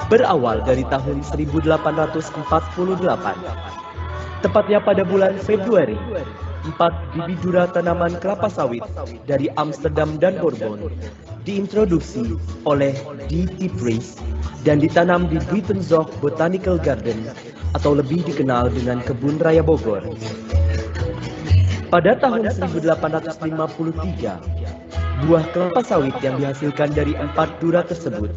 Berawal dari tahun 1848, tepatnya pada bulan Februari, 4 bibit tanaman kelapa sawit dari Amsterdam dan Bourbon diintroduksi oleh D.T. Price dan ditanam di Buitenzorg Botanical Garden atau lebih dikenal dengan Kebun Raya Bogor. Pada tahun 1853, buah kelapa sawit yang dihasilkan dari 4 dura tersebut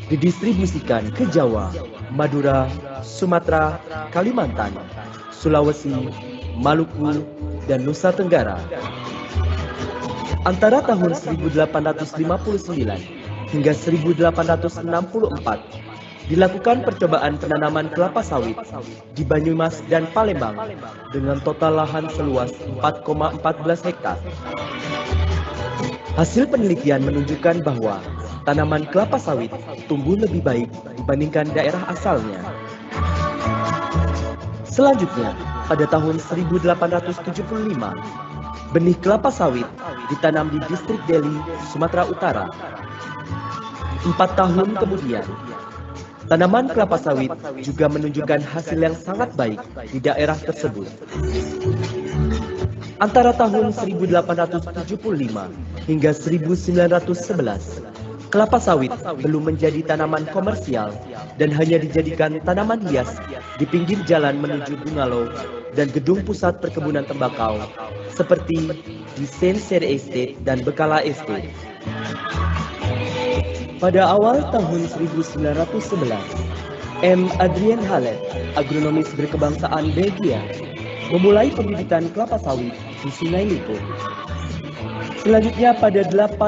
didistribusikan ke Jawa, Madura, Sumatera, Kalimantan, Sulawesi, Maluku, dan Nusa Tenggara. Antara tahun 1859 hingga 1864, dilakukan percobaan penanaman kelapa sawit di Banyumas dan Palembang dengan total lahan seluas 4,14 hektar. Hasil penelitian menunjukkan bahwa tanaman kelapa sawit tumbuh lebih baik dibandingkan daerah asalnya. Selanjutnya, pada tahun 1875, benih kelapa sawit ditanam di distrik Deli, Sumatera Utara. 4 tahun kemudian, tanaman kelapa sawit juga menunjukkan hasil yang sangat baik di daerah tersebut. Antara tahun 1875 hingga 1911, kelapa sawit belum menjadi tanaman komersial dan hanya dijadikan tanaman hias di pinggir jalan menuju bungalow dan gedung pusat perkebunan tembakau seperti di Saint Cyr Estate dan Bekala Estate. Pada awal tahun 1911, M. Adrien Halet, agronomis berkebangsaan Belgia, memulai pembibitan kelapa sawit di Sungai Lipo. Selanjutnya pada 18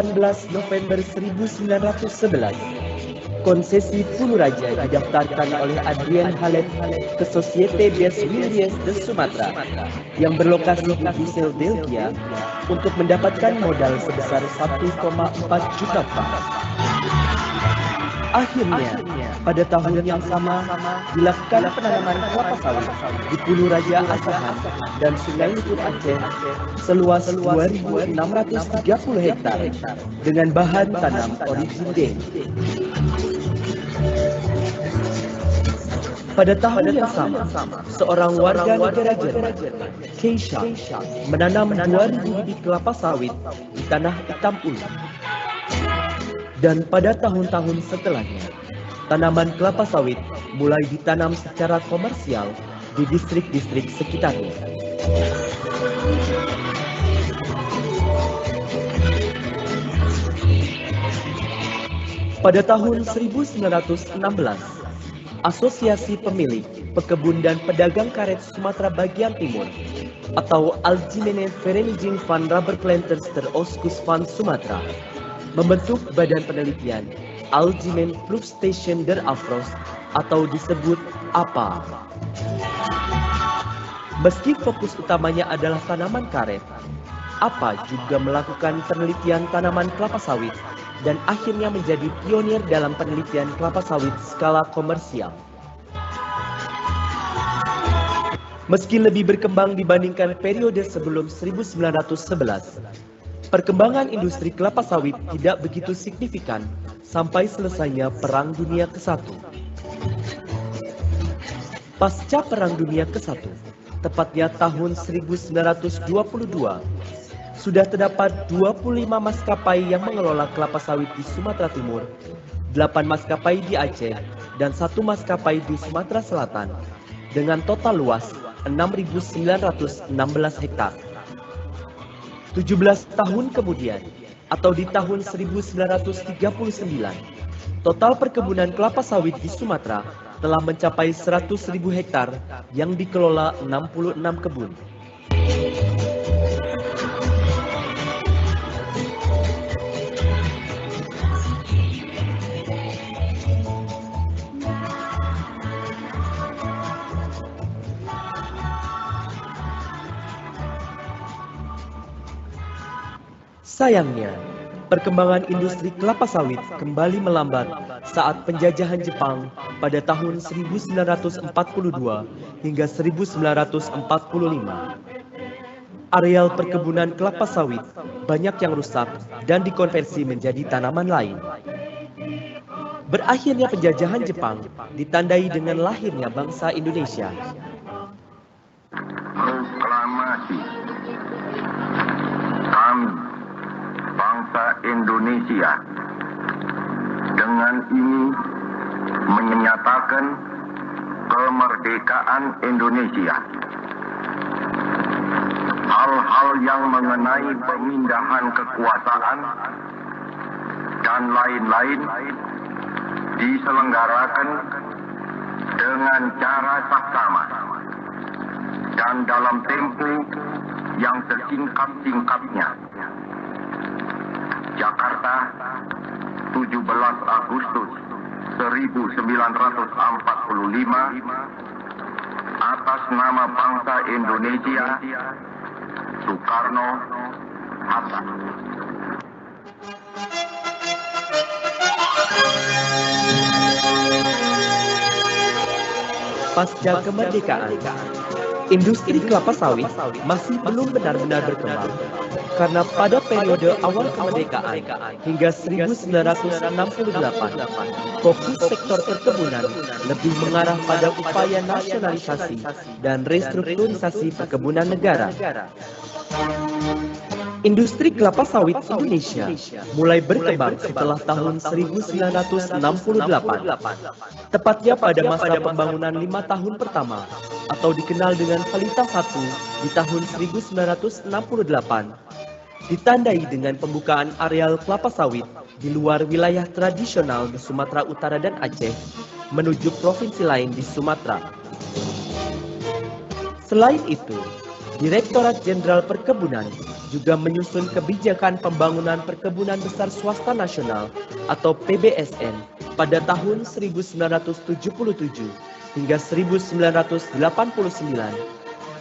November 1911, konsesi Pulau Raja didaftarkan oleh Adrien Halet ke Société des Huiliers de Sumatra yang berlokasi di Brussels, Belgia untuk mendapatkan modal sebesar 1,4 juta franc. Akhirnya, pada tahun yang sama, dilakukan penanaman kelapa sawit di Pulau Raja Asahan dan Sungai Lipo Aceh seluas 2.630 hektar dengan bahan tanam origin Deng. Pada tahun yang sama, seorang warga negara Jerman, Keisha, menanam 2.000 bibit kelapa sawit di tanah hitam ulu. Dan pada tahun-tahun setelahnya, tanaman kelapa sawit mulai ditanam secara komersial di distrik-distrik sekitarnya. Pada tahun 1916, Asosiasi Pemilik, Pekebun dan Pedagang Karet Sumatera Bagian Timur atau Algemene Vereniging van Rubberplanters ter Oostkust Sumatera membentuk badan penelitian Algemeen Proefstation der Afros atau disebut APA. Meski fokus utamanya adalah tanaman karet, APA juga melakukan penelitian tanaman kelapa sawit dan akhirnya menjadi pionir dalam penelitian kelapa sawit skala komersial. Meski lebih berkembang dibandingkan periode sebelum 1911, perkembangan industri kelapa sawit tidak begitu signifikan sampai selesainya Perang Dunia ke-1. Pasca Perang Dunia ke-1, tepatnya tahun 1922, sudah terdapat 25 maskapai yang mengelola kelapa sawit di Sumatera Timur, 8 maskapai di Aceh, dan 1 maskapai di Sumatera Selatan, dengan total luas 6.916 hektar. 17 tahun kemudian, atau di tahun 1939, total perkebunan kelapa sawit di Sumatera telah mencapai 100.000 hektar yang dikelola 66 kebun. Sayangnya, perkembangan industri kelapa sawit kembali melambat saat penjajahan Jepang pada tahun 1942 hingga 1945. Areal perkebunan kelapa sawit banyak yang rusak dan dikonversi menjadi tanaman lain. Berakhirnya penjajahan Jepang ditandai dengan lahirnya bangsa Indonesia. Proklamasi kami, bangsa Indonesia, dengan ini menyatakan kemerdekaan Indonesia. Hal-hal yang mengenai pemindahan kekuasaan dan lain-lain diselenggarakan dengan cara saksama dan dalam tempo yang sesingkat-singkatnya. Jakarta, 17 Agustus 1945, atas nama bangsa Indonesia, Soekarno Hatta. Pasca kemerdekaan, industri kelapa sawit masih belum benar-benar berkembang karena pada periode awal kemerdekaan hingga 1968, fokus sektor perkebunan lebih mengarah pada upaya nasionalisasi dan restrukturisasi perkebunan negara. Industri kelapa sawit Indonesia mulai berkembang setelah tahun 1968, tepatnya pada masa pembangunan 5 tahun pertama atau dikenal dengan Pelita 1 di tahun 1968, ditandai dengan pembukaan areal kelapa sawit di luar wilayah tradisional di Sumatera Utara dan Aceh menuju provinsi lain di Sumatera. Selain itu, Direktorat Jenderal Perkebunan juga menyusun kebijakan pembangunan perkebunan besar swasta nasional atau PBSN pada tahun 1977 hingga 1989,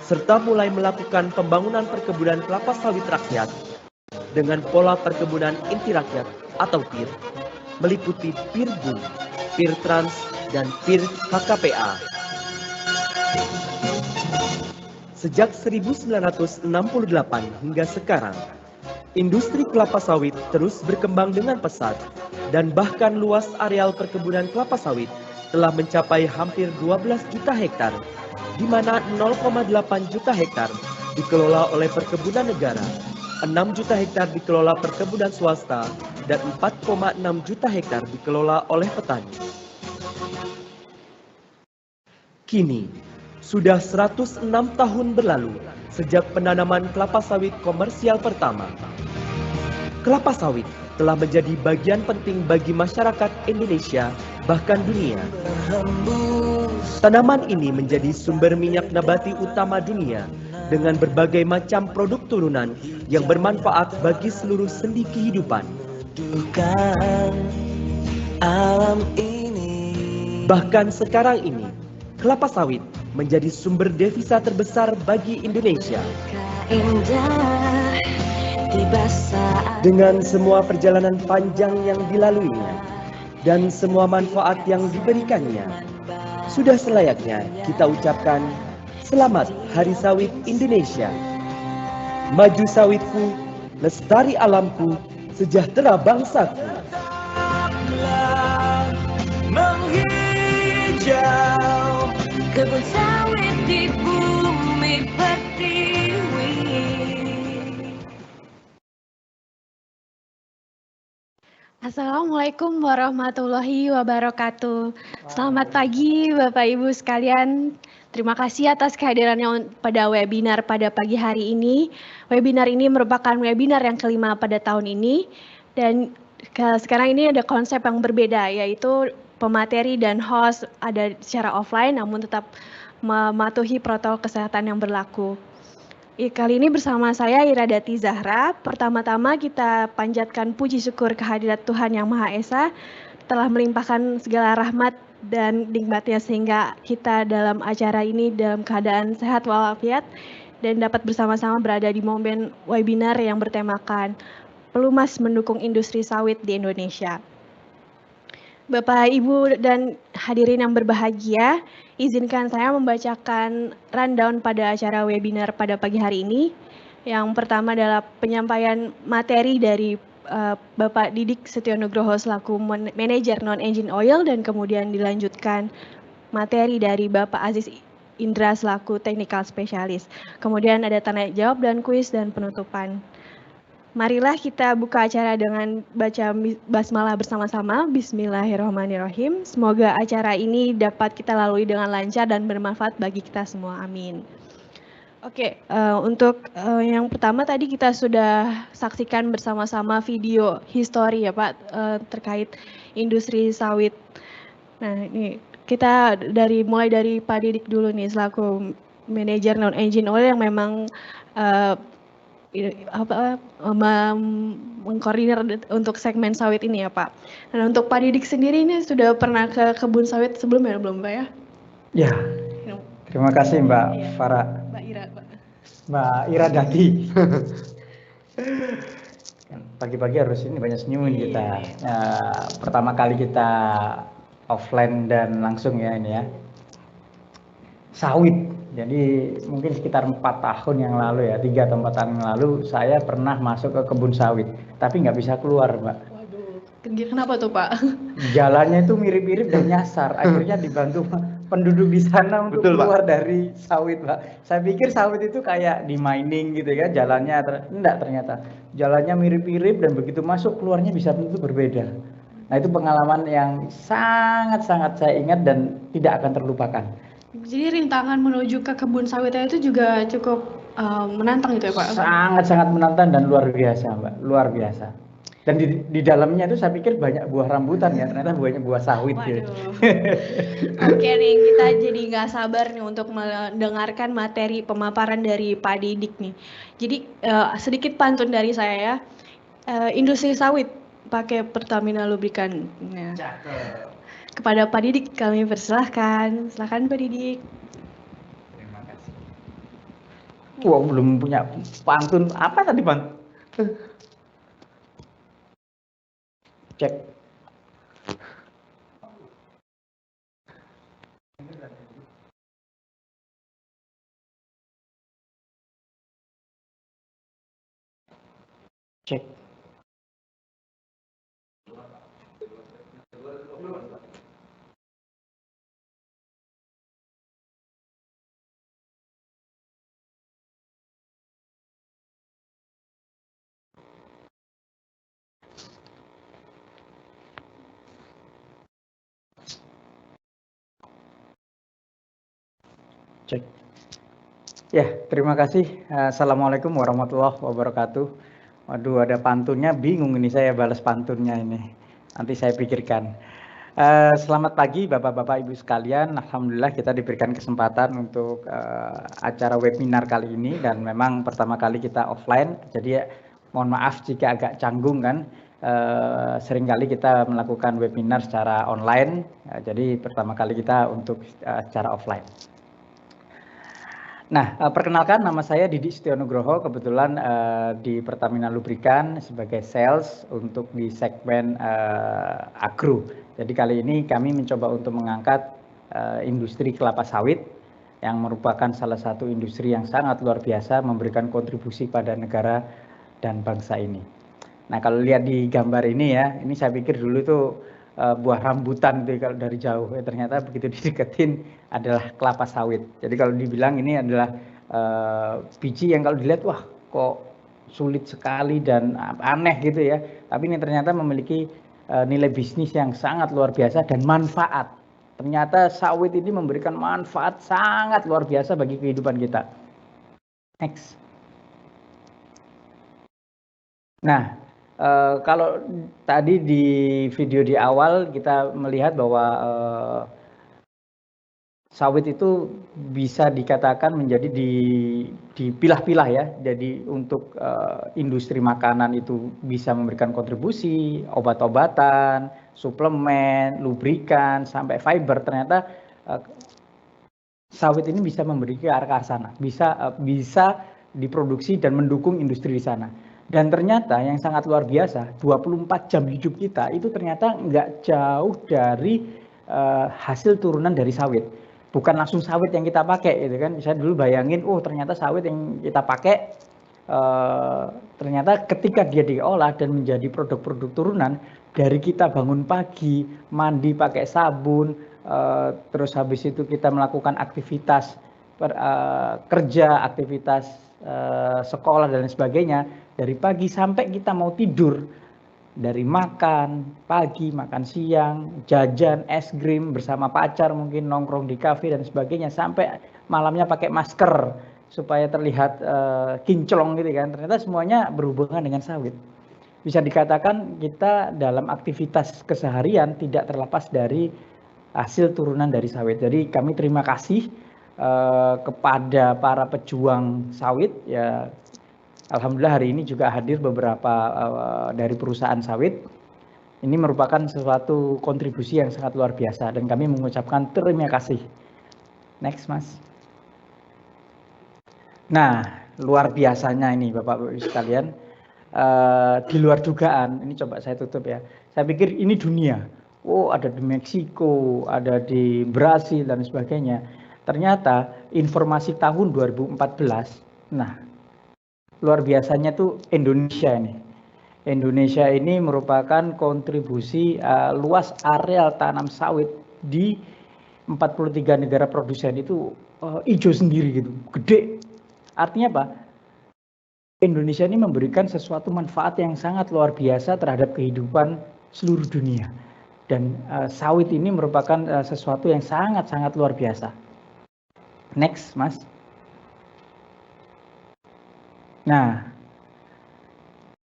serta mulai melakukan pembangunan perkebunan kelapa sawit rakyat dengan pola perkebunan inti rakyat atau PIR, meliputi PIR BUM, PIR Trans, dan PIR KKPA. Sejak 1968 hingga sekarang, industri kelapa sawit terus berkembang dengan pesat dan bahkan luas areal perkebunan kelapa sawit telah mencapai hampir 12 juta hektar, di mana 0,8 juta hektar dikelola oleh perkebunan negara, 6 juta hektar dikelola perkebunan swasta, dan 4,6 juta hektar dikelola oleh petani. Kini, sudah 106 tahun berlalu sejak penanaman kelapa sawit komersial pertama. Kelapa sawit telah menjadi bagian penting bagi masyarakat Indonesia, bahkan dunia. Tanaman ini menjadi sumber minyak nabati utama dunia dengan berbagai macam produk turunan yang bermanfaat bagi seluruh sendi kehidupan. Bahkan sekarang ini, kelapa sawit menjadi sumber devisa terbesar bagi Indonesia. Dengan semua perjalanan panjang yang dilaluinya dan semua manfaat yang diberikannya, sudah selayaknya kita ucapkan Selamat Hari Sawit Indonesia. Maju sawitku, lestari alamku, sejahtera bangsaku. Menghijau kebun sawit di bumi pertiwi. Assalamualaikum warahmatullahi wabarakatuh. Selamat pagi Bapak Ibu sekalian. Terima kasih atas kehadirannya pada webinar pada pagi hari ini. Webinar ini merupakan webinar yang kelima pada tahun ini. Dan sekarang ini ada konsep yang berbeda, yaitu pemateri dan host ada secara offline namun tetap mematuhi protokol kesehatan yang berlaku. Kali ini bersama saya Iradati Zahra. Pertama-tama kita panjatkan puji syukur kehadirat Tuhan Yang Maha Esa telah melimpahkan segala rahmat dan nikmatnya sehingga kita dalam acara ini dalam keadaan sehat walafiat dan dapat bersama-sama berada di momen webinar yang bertemakan Pelumas Mendukung Industri Sawit di Indonesia. Bapak, Ibu, dan hadirin yang berbahagia, izinkan saya membacakan rundown pada acara webinar pada pagi hari ini. Yang pertama adalah penyampaian materi dari Bapak Didik Setionugroho selaku manajer non-engine oil, dan kemudian dilanjutkan materi dari Bapak Aziz Indra selaku technical specialist. Kemudian ada tanya jawab dan kuis dan penutupan. Marilah kita buka acara dengan baca basmalah bersama-sama. Bismillahirrahmanirrahim. Semoga acara ini dapat kita lalui dengan lancar dan bermanfaat bagi kita semua. Amin. Oke, untuk yang pertama tadi kita sudah saksikan bersama-sama video history ya Pak, terkait industri sawit. Nah ini kita mulai dari Pak Didik dulu nih selaku manajer non-engine oil yang memang mengkoordinir untuk segmen sawit ini ya Pak. Dan untuk Pak Didik sendiri ini sudah pernah ke kebun sawit sebelumnya belum Pak ya? Ya, terima kasih Mbak Farah. Mbak Ira Dati. Pagi-pagi harus ini banyak senyumin kita. Pertama kali kita offline dan langsung ya ini ya. Sawit. Jadi mungkin sekitar 4 tahun yang lalu ya, 3 atau 4 tahun yang lalu saya pernah masuk ke kebun sawit, tapi nggak bisa keluar Mbak. Waduh, kenapa tuh Pak? Jalannya itu mirip-mirip dan nyasar, akhirnya dibantu penduduk di sana untuk keluar dari sawit Mbak. Saya pikir sawit itu kayak di mining gitu ya, jalannya enggak, ternyata jalannya mirip-mirip dan begitu masuk keluarnya bisa tentu berbeda. Nah itu pengalaman yang sangat-sangat saya ingat dan tidak akan terlupakan. Jadi rintangan menuju ke kebun sawitnya itu juga cukup menantang gitu ya Pak? Sangat-sangat menantang dan luar biasa Mbak, luar biasa. Dan di dalamnya itu saya pikir banyak buah rambutan ya, ternyata buahnya buah sawit. Waduh. Oke nih, kita jadi nggak sabar nih untuk mendengarkan materi pemaparan dari Pak Didik nih. Jadi sedikit pantun dari saya ya. Industri sawit pakai Pertamina Lubrikan. Nah. Kepada Pak Didik kami persilahkan. Silakan Pak Didik. Terima kasih. Wah, belum punya pantun. Apa tadi pantun? Cek. Cek. Cek. Ya, terima kasih. Assalamualaikum warahmatullahi wabarakatuh. Waduh, ada pantunnya, bingung ini saya balas pantunnya ini. Nanti saya pikirkan. Selamat pagi Bapak-Bapak Ibu sekalian. Alhamdulillah kita diberikan kesempatan untuk acara webinar kali ini dan memang pertama kali kita offline. Jadi mohon maaf jika agak canggung kan. Seringkali kita melakukan webinar secara online. Jadi pertama kali kita untuk secara offline. Nah, perkenalkan nama saya Didik Setionugroho, kebetulan di Pertamina Lubrikan sebagai sales untuk di segmen agro. Jadi kali ini kami mencoba untuk mengangkat industri kelapa sawit yang merupakan salah satu industri yang sangat luar biasa memberikan kontribusi pada negara dan bangsa ini. Nah, kalau lihat di gambar ini ya, ini saya pikir dulu tuh buah rambutan itu kalau dari jauh, ternyata begitu dideketin adalah kelapa sawit. Jadi kalau dibilang ini adalah biji yang kalau dilihat wah kok sulit sekali dan aneh gitu ya, tapi ini ternyata memiliki nilai bisnis yang sangat luar biasa dan manfaat. Ternyata sawit ini memberikan manfaat sangat luar biasa bagi kehidupan kita. Next. Nah, kalau tadi di video di awal kita melihat bahwa sawit itu bisa dikatakan menjadi dipilah-pilah ya. Jadi untuk industri makanan itu bisa memberikan kontribusi, obat-obatan, suplemen, lubrikan, sampai fiber. Ternyata sawit ini bisa memberi ke arah sana, bisa diproduksi dan mendukung industri di sana. Dan ternyata yang sangat luar biasa, 24 jam hidup kita itu ternyata nggak jauh dari hasil turunan dari sawit. Bukan langsung sawit yang kita pakai gitu kan. Saya dulu bayangin, oh ternyata sawit yang kita pakai ternyata ketika dia diolah dan menjadi produk-produk turunan, dari kita bangun pagi, mandi pakai sabun, terus habis itu kita melakukan aktivitas kerja, aktivitas sekolah dan sebagainya, dari pagi sampai kita mau tidur, dari makan pagi, makan siang, jajan, es krim bersama pacar, mungkin nongkrong di kafe dan sebagainya, sampai malamnya pakai masker supaya terlihat kinclong gitu kan. Ternyata semuanya berhubungan dengan sawit. Bisa dikatakan kita dalam aktivitas keseharian tidak terlepas dari hasil turunan dari sawit. Jadi kami terima kasih kepada para pejuang sawit ya. Alhamdulillah hari ini juga hadir beberapa dari perusahaan sawit. Ini merupakan sesuatu kontribusi yang sangat luar biasa dan kami mengucapkan terima kasih. Next, Mas. Nah, luar biasanya ini Bapak Ibu sekalian, di luar dugaan, ini coba saya tutup ya. Saya pikir ini dunia. Oh, ada di Meksiko, ada di Brasil dan sebagainya. Ternyata informasi tahun 2014. Nah, luar biasanya tuh Indonesia ini. Indonesia ini merupakan kontribusi luas areal tanam sawit di 43 negara produsen itu hijau sendiri gitu, gede. Artinya apa? Indonesia ini memberikan sesuatu manfaat yang sangat luar biasa terhadap kehidupan seluruh dunia. Dan sawit ini merupakan sesuatu yang sangat-sangat luar biasa. Next, Mas. Nah,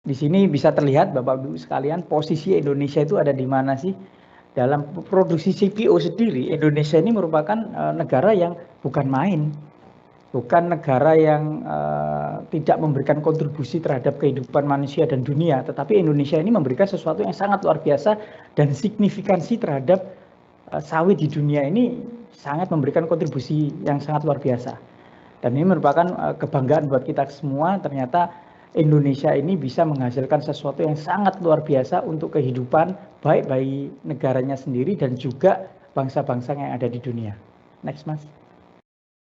di sini bisa terlihat Bapak Ibu sekalian, posisi Indonesia itu ada di mana sih? Dalam produksi CPO sendiri, Indonesia ini merupakan negara yang bukan main, bukan negara yang tidak memberikan kontribusi terhadap kehidupan manusia dan dunia, tetapi Indonesia ini memberikan sesuatu yang sangat luar biasa dan signifikansi terhadap sawit di dunia ini sangat memberikan kontribusi yang sangat luar biasa. Dan ini merupakan kebanggaan buat kita semua, ternyata Indonesia ini bisa menghasilkan sesuatu yang sangat luar biasa untuk kehidupan baik bagi negaranya sendiri dan juga bangsa-bangsa yang ada di dunia. Next, Mas.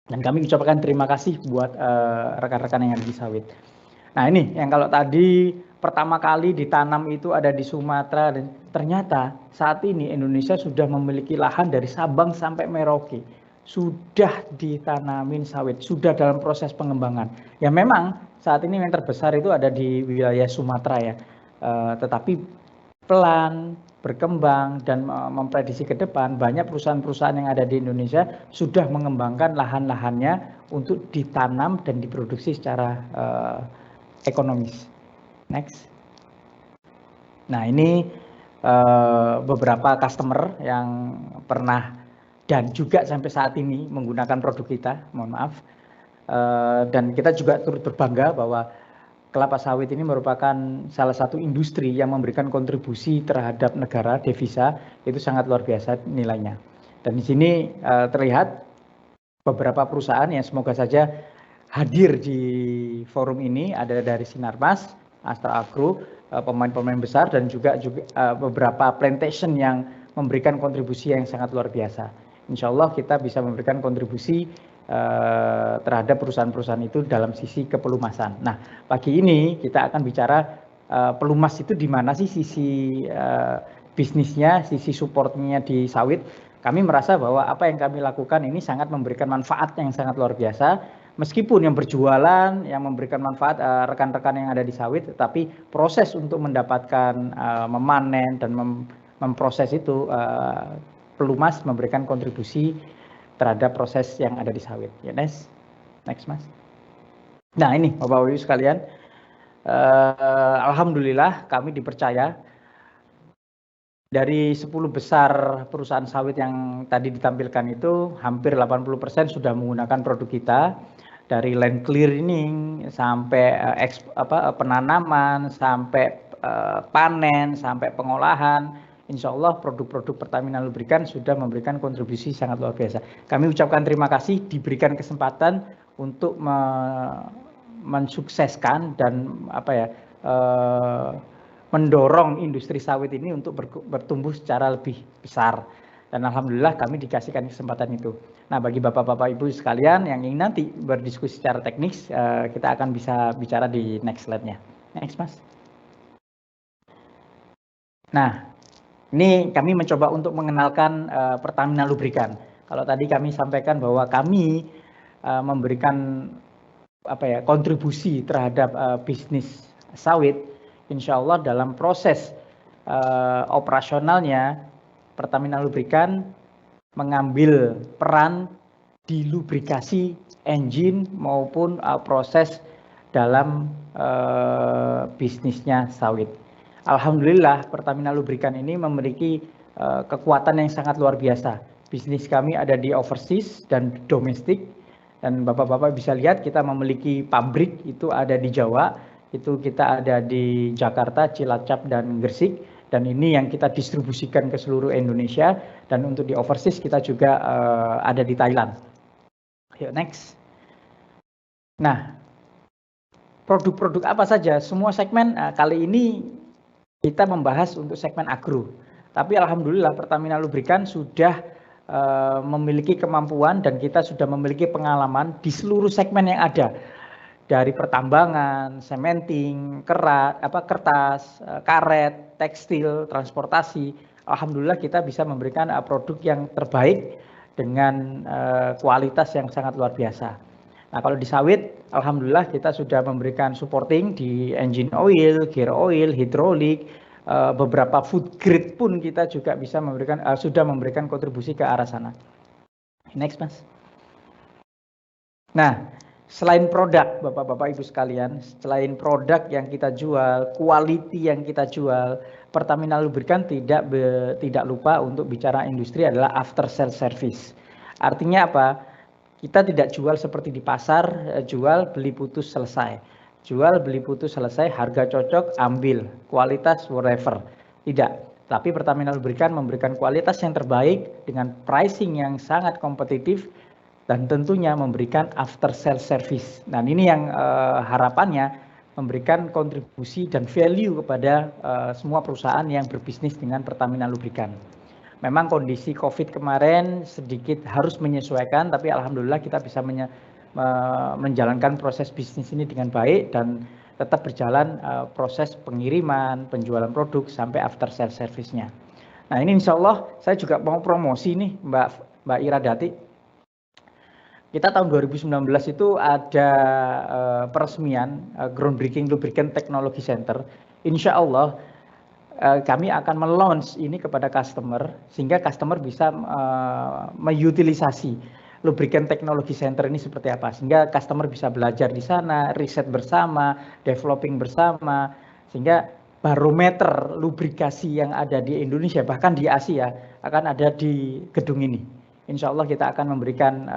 Dan kami ucapkan terima kasih buat rekan-rekan yang ada di sawit. Nah ini yang kalau tadi pertama kali ditanam itu ada di Sumatera, dan ternyata saat ini Indonesia sudah memiliki lahan dari Sabang sampai Merauke. Sudah ditanamin sawit, sudah dalam proses pengembangan. Ya memang saat ini yang terbesar itu ada di wilayah Sumatera ya, tetapi pelan berkembang dan memprediksi ke depan, banyak perusahaan-perusahaan yang ada di Indonesia sudah mengembangkan lahan-lahannya untuk ditanam dan diproduksi secara ekonomis. Next. Nah ini beberapa customer yang pernah dan juga sampai saat ini menggunakan produk kita, mohon maaf. Dan kita juga turut berbangga bahwa kelapa sawit ini merupakan salah satu industri yang memberikan kontribusi terhadap negara, devisa, itu sangat luar biasa nilainya. Dan di sini terlihat beberapa perusahaan yang semoga saja hadir di forum ini, ada dari Sinarmas, Astra Agro, pemain-pemain besar, dan juga beberapa plantation yang memberikan kontribusi yang sangat luar biasa. Insya Allah kita bisa memberikan kontribusi terhadap perusahaan-perusahaan itu dalam sisi kepelumasan. Nah, pagi ini kita akan bicara pelumas itu di mana sih sisi bisnisnya, sisi supportnya di sawit. Kami merasa bahwa apa yang kami lakukan ini sangat memberikan manfaat yang sangat luar biasa. Meskipun yang berjualan, yang memberikan manfaat rekan-rekan yang ada di sawit, tetapi proses untuk mendapatkan memanen dan memproses itu pelumas memberikan kontribusi terhadap proses yang ada di sawit. Ya, next Mas. Nah ini Bapak-Ibu sekalian, alhamdulillah kami dipercaya dari 10 besar perusahaan sawit yang tadi ditampilkan itu hampir 80% sudah menggunakan produk kita, dari land clearing sampai penanaman, sampai panen, sampai pengolahan. Insya Allah produk-produk Pertamina Lubrikan sudah memberikan kontribusi sangat luar biasa. Kami ucapkan terima kasih diberikan kesempatan untuk mensukseskan dan mendorong industri sawit ini untuk bertumbuh secara lebih besar. Dan alhamdulillah kami dikasihkan kesempatan itu. Nah, bagi Bapak-Bapak Ibu sekalian yang ingin nanti berdiskusi secara teknis, kita akan bisa bicara di next slide-nya. Next, Mas. Nah, ini kami mencoba untuk mengenalkan Pertamina Lubrikan. Kalau tadi kami sampaikan bahwa kami memberikan kontribusi terhadap bisnis sawit, insya Allah dalam proses operasionalnya Pertamina Lubrikan mengambil peran di lubrikasi engine maupun proses dalam bisnisnya sawit. Alhamdulillah Pertamina Lubrikan ini memiliki kekuatan yang sangat luar biasa. Bisnis kami ada di overseas dan domestik, dan Bapak-Bapak bisa lihat kita memiliki pabrik itu ada di Jawa, itu kita ada di Jakarta, Cilacap, dan Gresik, dan ini yang kita distribusikan ke seluruh Indonesia, dan untuk di overseas kita juga ada di Thailand. Yuk next. Nah, produk-produk apa saja? Semua segmen kali ini kita membahas untuk segmen agro. Tapi alhamdulillah Pertamina Lubrikan sudah memiliki kemampuan dan kita sudah memiliki pengalaman di seluruh segmen yang ada. Dari pertambangan, sementing, kertas, karet, tekstil, transportasi. Alhamdulillah kita bisa memberikan produk yang terbaik dengan kualitas yang sangat luar biasa. Nah, kalau di sawit, alhamdulillah kita sudah memberikan supporting di engine oil, gear oil, hidrolik, beberapa food grade pun kita juga bisa memberikan sudah memberikan kontribusi ke arah sana. Next, Mas. Nah, selain produk, Bapak-Bapak Ibu sekalian, selain produk yang kita jual, quality yang kita jual, Pertamina Lubrikan tidak lupa untuk bicara industri adalah after sales service. Artinya apa? Kita tidak jual seperti di pasar, jual beli putus selesai. Jual beli putus selesai, harga cocok, ambil, kualitas whatever. Tidak. Tapi Pertamina Lubrikan memberikan kualitas yang terbaik dengan pricing yang sangat kompetitif, dan tentunya memberikan after sales service. Nah, ini yang harapannya memberikan kontribusi dan value kepada semua perusahaan yang berbisnis dengan Pertamina Lubrikan. Memang kondisi COVID kemarin sedikit harus menyesuaikan, tapi alhamdulillah kita bisa menjalankan proses bisnis ini dengan baik dan tetap berjalan proses pengiriman, penjualan produk sampai after sales service-nya. Nah, ini insya Allah saya juga mau promosi nih Mbak Iradati. Kita tahun 2019 itu ada peresmian groundbreaking Lubricant Technology Center. Insya Allah kami akan melaunch ini kepada customer sehingga customer bisa mengutilisasi Lubricant Technology Center ini seperti apa, sehingga customer bisa belajar di sana, riset bersama, developing bersama, sehingga barometer lubrikasi yang ada di Indonesia bahkan di Asia akan ada di gedung ini. Insya Allah kita akan memberikan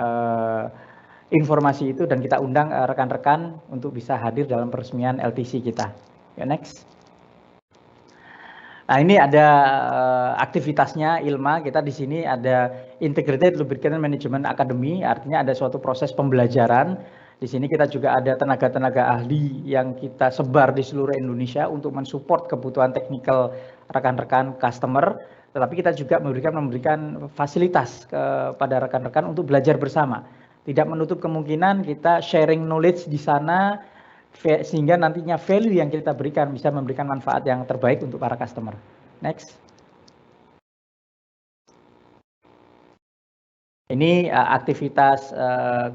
informasi itu dan kita undang rekan-rekan untuk bisa hadir dalam peresmian LTC kita. Ya, next. Nah, ini ada aktivitasnya ILMA. Kita di sini ada Integrated Lubricant Management Academy, artinya ada suatu proses pembelajaran. Di sini kita juga ada tenaga-tenaga ahli yang kita sebar di seluruh Indonesia untuk mensupport kebutuhan teknikal rekan-rekan customer. Tetapi kita juga memberikan fasilitas kepada rekan-rekan untuk belajar bersama. Tidak menutup kemungkinan kita sharing knowledge di sana, sehingga nantinya value yang kita berikan bisa memberikan manfaat yang terbaik untuk para customer. Next. Ini aktivitas,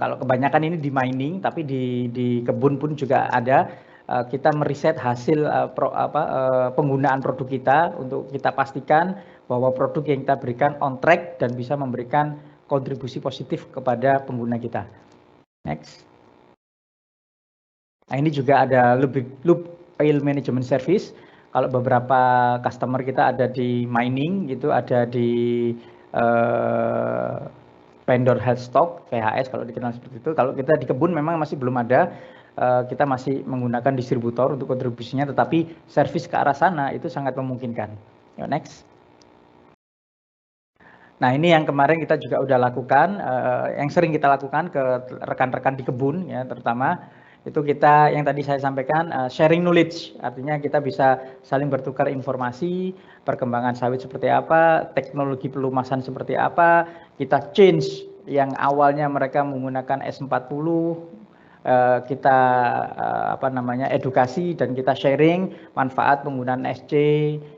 kalau kebanyakan ini di mining, tapi di kebun pun juga ada. Kita meriset hasil penggunaan produk kita untuk kita pastikan bahwa produk yang kita berikan on track dan bisa memberikan kontribusi positif kepada pengguna kita. Next. Nah, ini juga ada loop oil management service. Kalau beberapa customer kita ada di mining gitu, ada di vendor health stock, VHS kalau dikenal seperti itu. Kalau kita di kebun memang masih belum ada, kita masih menggunakan distributor untuk kontribusinya, tetapi service ke arah sana itu sangat memungkinkan. Yuk, next. Nah, ini yang kemarin kita juga udah lakukan, yang sering kita lakukan ke rekan-rekan di kebun ya terutama. Itu kita yang tadi saya sampaikan sharing knowledge, artinya kita bisa saling bertukar informasi, perkembangan sawit seperti apa, teknologi pelumasan seperti apa, kita change yang awalnya mereka menggunakan S40, kita edukasi dan kita sharing manfaat penggunaan SC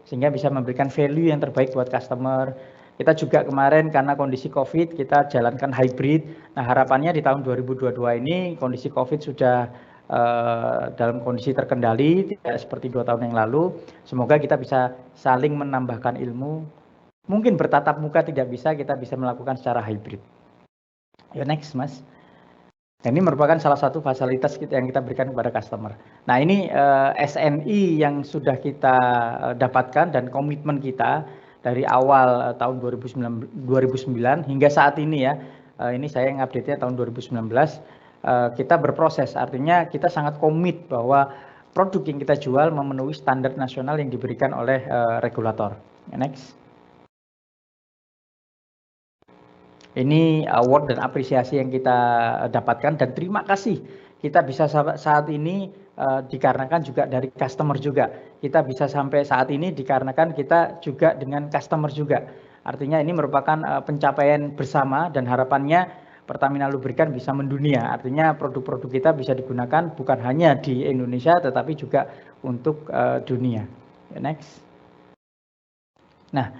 sehingga bisa memberikan value yang terbaik buat customer. Kita juga kemarin karena kondisi COVID kita jalankan hybrid. Nah, harapannya di tahun 2022 ini kondisi COVID sudah dalam kondisi terkendali, tidak seperti 2 tahun yang lalu. Semoga kita bisa saling menambahkan ilmu. Mungkin bertatap muka tidak bisa, kita bisa melakukan secara hybrid. Ya, next, Mas. Ini merupakan salah satu fasilitas yang kita berikan kepada customer. Nah, ini SNI yang sudah kita dapatkan dan komitmen kita dari awal tahun 2009 hingga saat ini ya. Ini saya ngupdate-nya tahun 2019. Kita berproses, artinya kita sangat komit bahwa produk yang kita jual memenuhi standar nasional yang diberikan oleh regulator. Next. Ini award dan apresiasi yang kita dapatkan dan terima kasih kita bisa saat ini dikarenakan juga dari customer juga. Kita bisa sampai saat ini dikarenakan kita juga dengan customer juga. Artinya ini merupakan pencapaian bersama dan harapannya Pertamina Lubrikan bisa mendunia. Artinya produk-produk kita bisa digunakan bukan hanya di Indonesia tetapi juga untuk dunia. Next. Nah,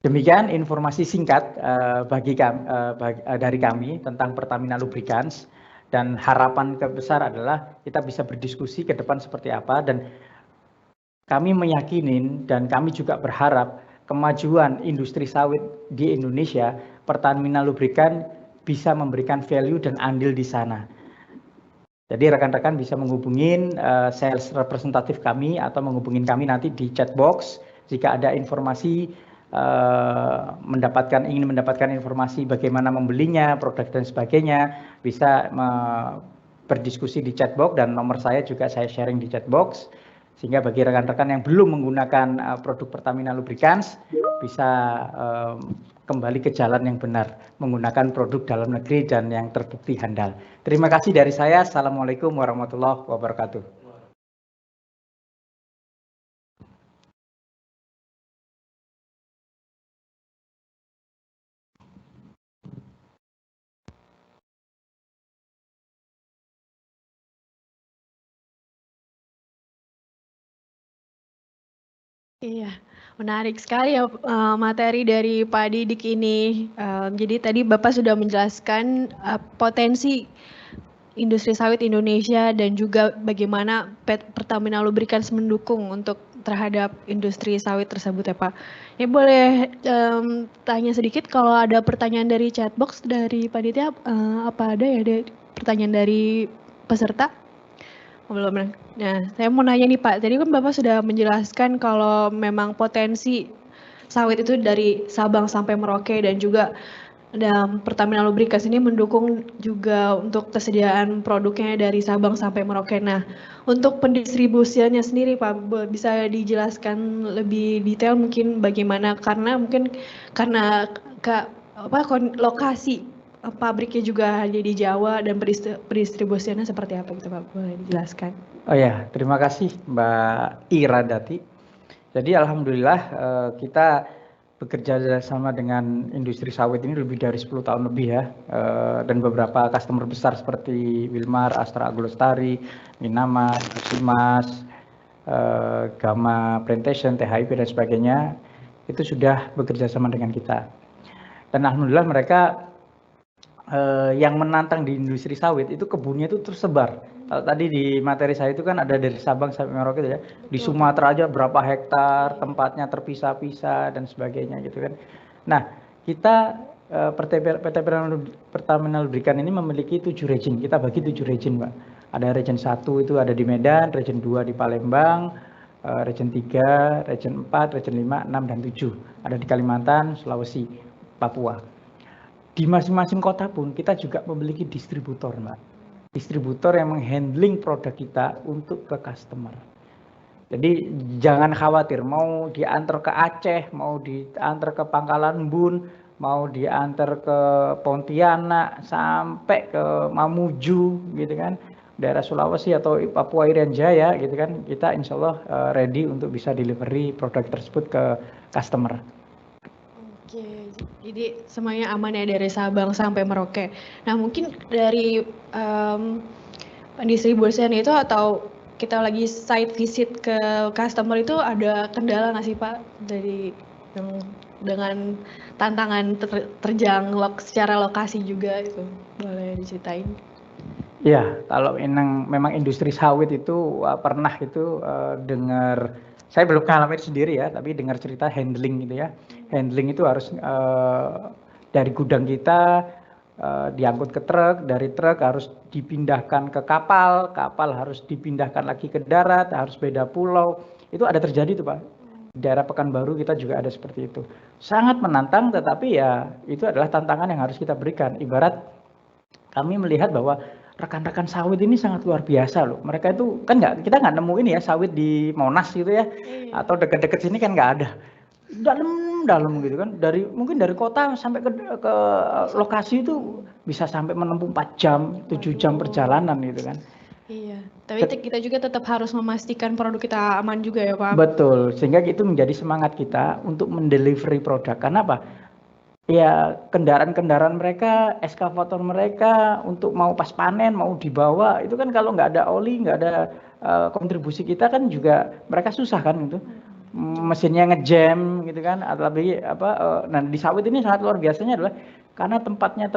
demikian informasi singkat dari kami tentang Pertamina Lubricants, dan harapan terbesar adalah kita bisa berdiskusi ke depan seperti apa, dan kami meyakini dan kami juga berharap kemajuan industri sawit di Indonesia, Pertamina Lubricants bisa memberikan value dan andil di sana. Jadi rekan-rekan bisa menghubungin sales representatif kami atau menghubungin kami nanti di chat box jika ada informasi ingin mendapatkan informasi bagaimana membelinya, produk dan sebagainya, bisa berdiskusi di chatbox dan nomor saya juga saya sharing di chatbox, sehingga bagi rekan-rekan yang belum menggunakan produk Pertamina Lubricants bisa kembali ke jalan yang benar, menggunakan produk dalam negeri dan yang terbukti handal. Terima kasih dari saya. Assalamualaikum warahmatullahi wabarakatuh. Iya, menarik sekali ya materi dari Pak Didik ini. Jadi tadi Bapak sudah menjelaskan potensi industri sawit Indonesia dan juga bagaimana Pertamina Lubricants mendukung untuk terhadap industri sawit tersebut ya Pak. Ini boleh tanya sedikit kalau ada pertanyaan dari chatbox dari Panitia, apa ada ya pertanyaan dari peserta? Belum. Nah, saya mau nanya nih Pak, tadi kan Bapak sudah menjelaskan kalau memang potensi sawit itu dari Sabang sampai Merauke dan juga Pertamina Lubricants ini mendukung juga untuk tersediaan produknya dari Sabang sampai Merauke. Nah, untuk pendistribusiannya sendiri Pak, bisa dijelaskan lebih detail mungkin bagaimana, karena mungkin karena lokasi pabriknya juga hanya di Jawa dan pendistribusiannya seperti apa gitu Pak, boleh dijelaskan? Oh ya, terima kasih Mbak Iradati. Jadi alhamdulillah kita bekerja sama dengan industri sawit ini lebih dari 10 tahun lebih ya, dan beberapa customer besar seperti Wilmar, Astra Agrolestari, Minama, Simas, Gamma Plantation, THIP dan sebagainya, itu sudah bekerja sama dengan kita. Dan alhamdulillah mereka yang menantang di industri sawit itu kebunnya itu tersebar. Kalau tadi di materi saya itu kan ada dari Sabang sampai Merauke ya. Di Sumatera aja berapa hektar, tempatnya terpisah-pisah dan sebagainya gitu kan. Nah, kita PT Pertamina Lubricants ini memiliki 7 region. Kita bagi 7 region, Pak. Ada region 1 itu ada di Medan, region 2 di Palembang, region 3, region 4, region 5, 6 dan 7. Ada di Kalimantan, Sulawesi, Papua. Di masing-masing kota pun kita juga memiliki distributor, Mbak. Distributor yang menghandling produk kita untuk ke customer. Jadi jangan khawatir, mau diantar ke Aceh, mau diantar ke Pangkalan Bun, mau diantar ke Pontianak, sampai ke Mamuju gitu kan. daerah Sulawesi atau Papua Irian Jaya gitu kan, kita insya Allah ready untuk bisa delivery produk tersebut ke customer. Oke, jadi semuanya aman ya dari Sabang sampai Merauke. Nah mungkin dari pendistribusian itu atau kita lagi site visit ke customer itu ada kendala nggak sih Pak dari yang dengan tantangan terjang secara lokasi juga itu boleh diceritain? Ya, kalau memang industri sawit itu pernah itu dengar, saya belum ngalamin sendiri ya, tapi dengar cerita handling gitu ya. Handling itu harus dari gudang kita diangkut ke truk, dari truk harus dipindahkan ke kapal, kapal harus dipindahkan lagi ke darat, harus beda pulau. Itu ada terjadi tuh Pak. Di daerah Pekanbaru kita juga ada seperti itu. Sangat menantang, tetapi ya itu adalah tantangan yang harus kita berikan. Ibarat kami melihat bahwa rekan-rekan sawit ini sangat luar biasa loh. Mereka itu kan kita nggak nemuin ya sawit di Monas gitu ya, atau dekat-dekat sini kan nggak ada. Dalam gitu kan, mungkin dari kota sampai ke lokasi itu bisa sampai menempuh 4 jam, 7 jam perjalanan gitu kan. Iya, tapi kita juga tetap harus memastikan produk kita aman juga ya Pak. Betul, sehingga itu menjadi semangat kita untuk mendelivery produk. Karena apa? Ya kendaraan-kendaraan mereka, eskavator mereka untuk mau pas panen, mau dibawa, itu kan kalau nggak ada oli, nggak ada kontribusi kita kan juga mereka susah kan gitu. Mesinnya ngejam gitu kan, atau lebih nah di sawit ini sangat luar biasanya adalah karena tempatnya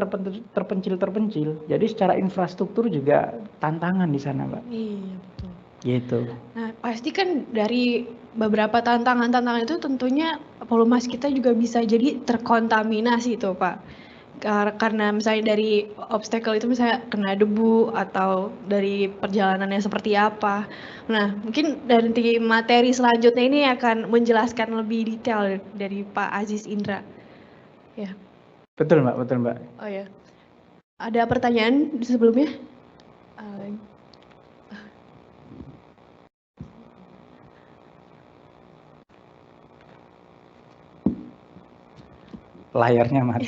terpencil, jadi secara infrastruktur juga tantangan di sana Mbak. Iya betul. Gitu. Nah pasti kan dari beberapa tantangan itu tentunya pelumas kita juga bisa jadi terkontaminasi tuh Pak. Karena misalnya dari obstacle itu misalnya kena debu atau dari perjalanannya seperti apa. Nah mungkin dari materi selanjutnya ini akan menjelaskan lebih detail dari Pak Aziz Indra. Ya. Betul Mbak, betul Mbak. Oh ya. Ada pertanyaan sebelumnya? Layarnya mati.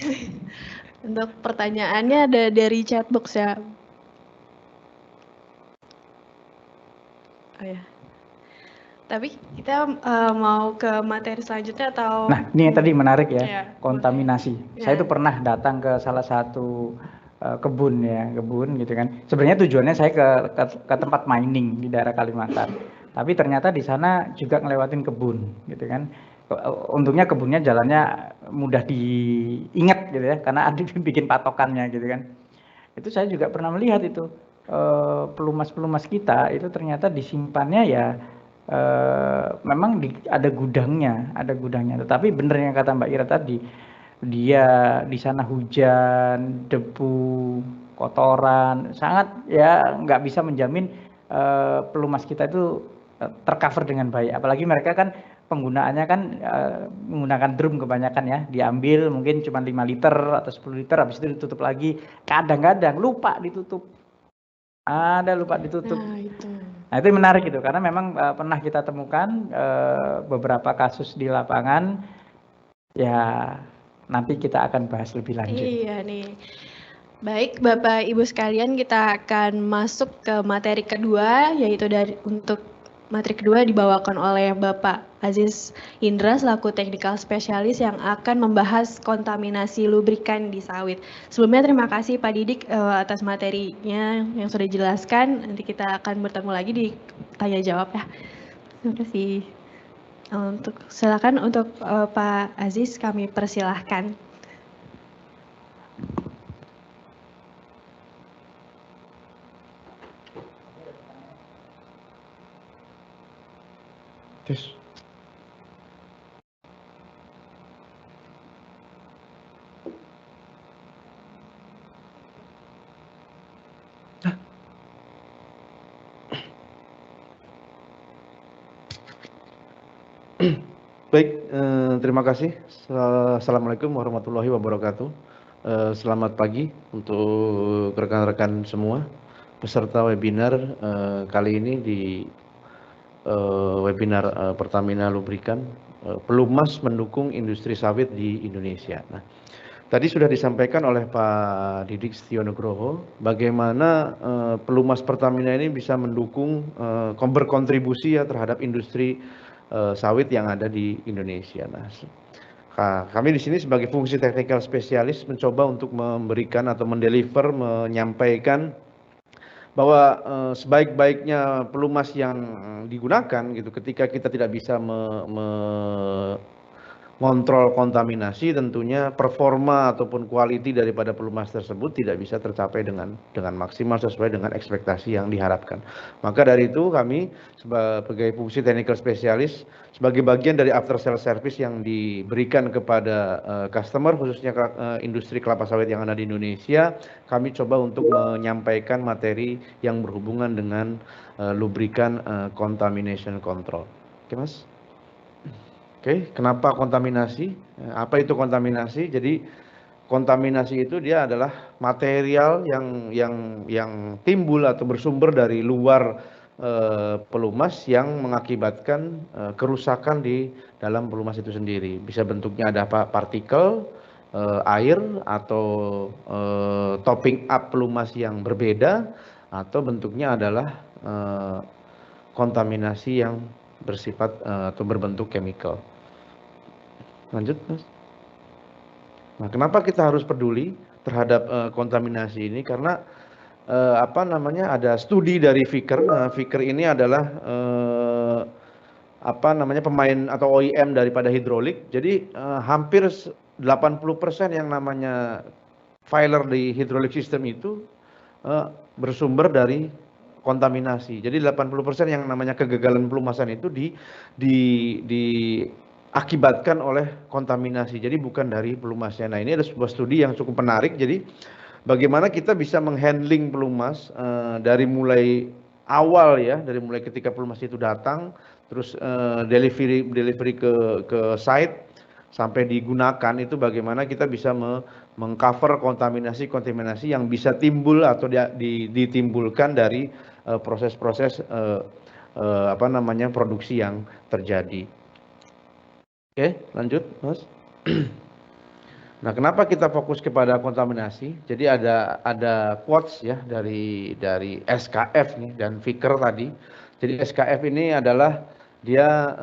Untuk pertanyaannya ada dari chatbox ya. Oh ya. Tapi kita mau ke materi selanjutnya atau? Nah, ini yang tadi menarik ya, kontaminasi. Ya. Saya itu pernah datang ke salah satu kebun gitu kan. Sebenarnya tujuannya saya ke tempat mining di daerah Kalimantan. Tapi ternyata di sana juga ngelewatin kebun gitu kan. Untungnya kebunnya jalannya mudah diingat gitu ya, karena ada bikin patokannya gitu kan. Itu saya juga pernah melihat itu pelumas-pelumas kita itu ternyata disimpannya ya memang ada gudangnya, Tetapi benar yang kata Mbak Ira tadi, dia di sana hujan, debu, kotoran, sangat ya nggak bisa menjamin pelumas kita itu tercover dengan baik. Apalagi mereka kan penggunaannya kan menggunakan drum kebanyakan ya, diambil mungkin cuma 5 liter atau 10 liter, habis itu ditutup lagi. Kadang-kadang lupa ditutup. Lupa ditutup. Nah itu menarik gitu, karena memang pernah kita temukan beberapa kasus di lapangan, ya nanti kita akan bahas lebih lanjut. Iya nih. Baik Bapak Ibu sekalian, kita akan masuk ke materi kedua, yaitu untuk materi kedua dibawakan oleh Bapak Aziz Indra selaku technical specialist yang akan membahas kontaminasi lubrikan di sawit. Sebelumnya terima kasih Pak Didik atas materinya yang sudah dijelaskan. Nanti kita akan bertemu lagi di tanya jawab ya. Terima kasih. Silakan untuk Pak Aziz, kami persilahkan. Tes. Baik, terima kasih. Assalamualaikum warahmatullahi wabarakatuh. Selamat pagi untuk rekan-rekan semua peserta webinar kali ini di webinar Pertamina Lubrikan, pelumas mendukung industri sawit di Indonesia. Nah, Tadi sudah disampaikan oleh Pak Didik Setionogroho bagaimana pelumas Pertamina ini bisa mendukung berkontribusi ya terhadap industri sawit yang ada di Indonesia. Nah, kami di sini sebagai fungsi technical spesialis mencoba untuk memberikan atau mendeliver, menyampaikan bahwa sebaik-baiknya pelumas yang digunakan gitu ketika kita tidak bisa mengontrol kontaminasi, tentunya performa ataupun quality daripada pelumas tersebut tidak bisa tercapai dengan maksimal sesuai dengan ekspektasi yang diharapkan. Maka dari itu kami sebagai fungsi technical spesialis sebagai bagian dari after sales service yang diberikan kepada customer khususnya industri kelapa sawit yang ada di Indonesia, kami coba untuk menyampaikan materi yang berhubungan dengan lubrikan contamination control. Oke, Mas? Oke, kenapa kontaminasi? Apa itu kontaminasi? Jadi kontaminasi itu dia adalah material yang timbul atau bersumber dari luar pelumas yang mengakibatkan kerusakan di dalam pelumas itu sendiri. Bisa bentuknya ada partikel, air atau topping up pelumas yang berbeda, atau bentuknya adalah kontaminasi yang bersifat atau berbentuk chemical. Lanjut, Mas. Nah, kenapa kita harus peduli terhadap kontaminasi ini? Karena ada studi dari Vicker. Nah, Vicker ini adalah pemain atau OEM daripada hidrolik. Jadi hampir 80% yang namanya failure di hidrolik system itu bersumber dari kontaminasi. Jadi 80% yang namanya kegagalan pelumasan itu diakibatkan oleh kontaminasi. Jadi bukan dari pelumasnya. Nah, ini ada sebuah studi yang cukup menarik. Jadi bagaimana kita bisa menghandling pelumas dari mulai awal ya, dari mulai ketika pelumas itu datang, terus delivery ke site sampai digunakan, itu bagaimana kita bisa mengcover kontaminasi yang bisa timbul atau ditimbulkan dari proses-proses produksi yang terjadi. Oke, lanjut, Mas. Nah, kenapa kita fokus kepada kontaminasi? Jadi ada quotes ya dari SKF nih dan Vicker tadi. Jadi SKF ini adalah dia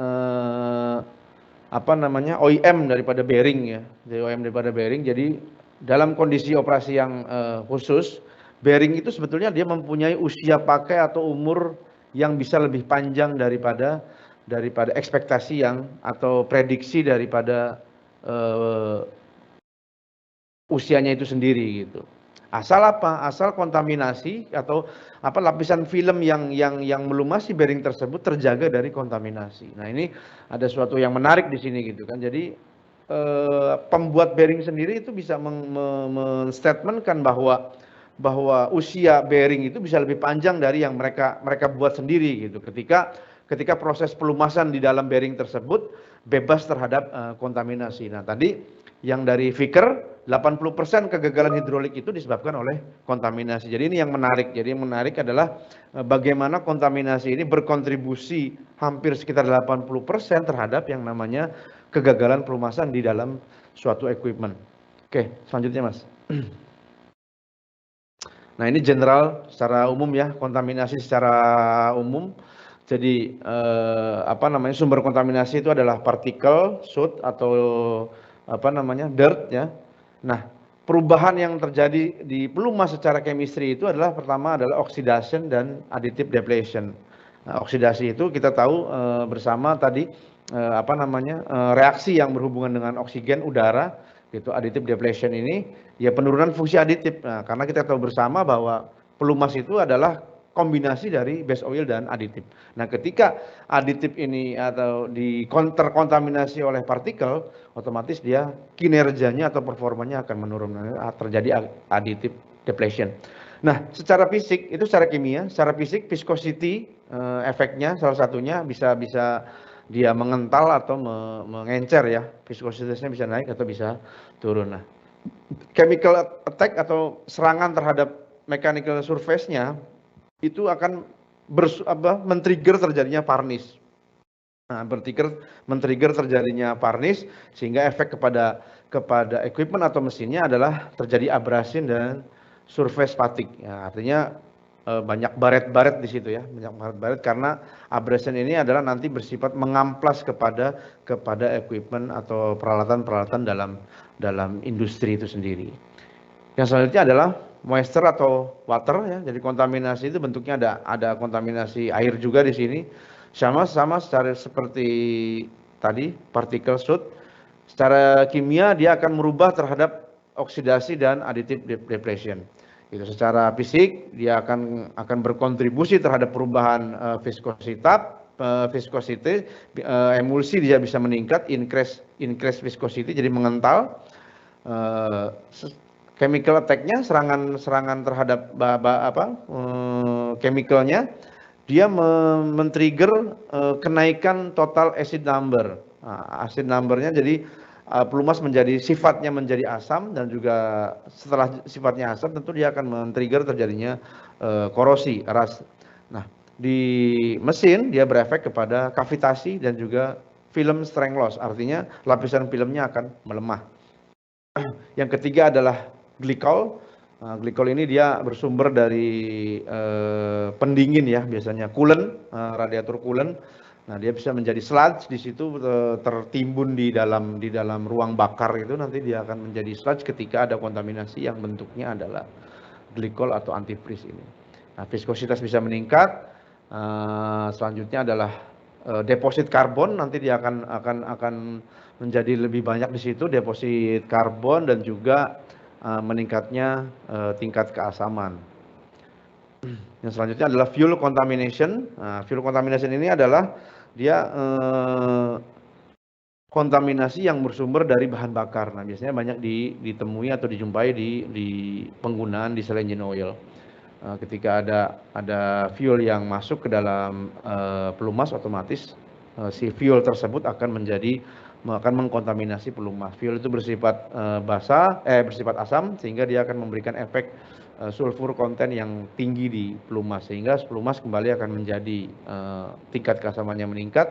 OEM daripada bearing ya. Jadi OEM daripada bearing. Jadi dalam kondisi operasi yang khusus, bearing itu sebetulnya dia mempunyai usia pakai atau umur yang bisa lebih panjang daripada ekspektasi atau prediksi daripada usianya itu sendiri gitu. Asal apa? Asal kontaminasi atau lapisan film yang melumasi bearing tersebut terjaga dari kontaminasi. Nah, ini ada suatu yang menarik di sini gitu kan. Jadi pembuat bearing sendiri itu bisa menstatementkan bahwa usia bearing itu bisa lebih panjang dari yang mereka buat sendiri gitu. Ketika proses pelumasan di dalam bearing tersebut bebas terhadap kontaminasi. Nah, tadi yang dari Vicker 80% kegagalan hidrolik itu disebabkan oleh kontaminasi. Jadi ini yang menarik. Jadi yang menarik adalah bagaimana kontaminasi ini berkontribusi hampir sekitar 80% terhadap yang namanya kegagalan pelumasan di dalam suatu equipment. Oke, selanjutnya, Mas. Nah, ini general secara umum ya, kontaminasi secara umum. Jadi sumber kontaminasi itu adalah partikel, soot atau dirt ya. Nah, perubahan yang terjadi di pelumas secara chemistry itu adalah pertama adalah oxidation dan additive depletion. Nah, oksidasi itu kita tahu bersama tadi reaksi yang berhubungan dengan oksigen udara gitu. Additive depletion ini ya penurunan fungsi aditif. Nah, karena kita tahu bersama bahwa pelumas itu adalah kombinasi dari base oil dan aditif. Nah, ketika aditif ini atau terkontaminasi oleh partikel, otomatis dia kinerjanya atau performanya akan menurun, terjadi additive depletion. Nah, secara fisik itu secara kimia, secara fisik viscosity efeknya salah satunya bisa dia mengental atau mengencer ya, viscosity-nya bisa naik atau bisa turun. Nah, chemical attack atau serangan terhadap mechanical surface-nya itu akan men-trigger terjadinya varnish. men-trigger terjadinya varnish, sehingga efek kepada equipment atau mesinnya adalah terjadi abrasion dan surface fatigue. Ya, artinya banyak baret-baret di situ ya, banyak baret-baret karena abrasion ini adalah nanti bersifat mengamplas kepada equipment atau peralatan-peralatan dalam industri itu sendiri. Yang selanjutnya adalah moisture atau water ya. Jadi kontaminasi itu bentuknya ada kontaminasi air juga di sini. Sama secara seperti tadi partikel soot. Secara kimia dia akan merubah terhadap oksidasi dan additive depletion. Itu secara fisik dia akan berkontribusi terhadap perubahan viscosity, emulsi dia bisa meningkat, increase viscosity jadi mengental. Chemical attack-nya serangan terhadap chemical-nya dia men-trigger kenaikan total acid number. Acid number-nya jadi pelumas sifatnya menjadi asam, dan juga setelah sifatnya asam tentu dia akan men-trigger terjadinya korosi, rust. Nah, di mesin dia berefek kepada kavitasi dan juga film strength loss, artinya lapisan filmnya akan melemah. Yang ketiga adalah glikol. Glikol ini dia bersumber dari pendingin ya, biasanya coolant, radiator coolant. Nah, dia bisa menjadi sludge di situ, tertimbun di dalam ruang bakar itu, nanti dia akan menjadi sludge ketika ada kontaminasi yang bentuknya adalah glikol atau antifreeze ini. Nah, viskositas bisa meningkat. Selanjutnya adalah deposit karbon, nanti dia akan menjadi lebih banyak di situ, deposit karbon, dan juga meningkatnya tingkat keasaman. Yang selanjutnya adalah fuel contamination. Nah, fuel contamination ini adalah dia kontaminasi yang bersumber dari bahan bakar. Nah, biasanya banyak ditemui atau dijumpai di penggunaan diesel engine oil. Ketika ada fuel yang masuk ke dalam pelumas, otomatis si fuel tersebut akan mengkontaminasi pelumas. Fuel itu bersifat bersifat asam, sehingga dia akan memberikan efek sulfur konten yang tinggi di pelumas, sehingga pelumas kembali akan menjadi tingkat keasamannya meningkat.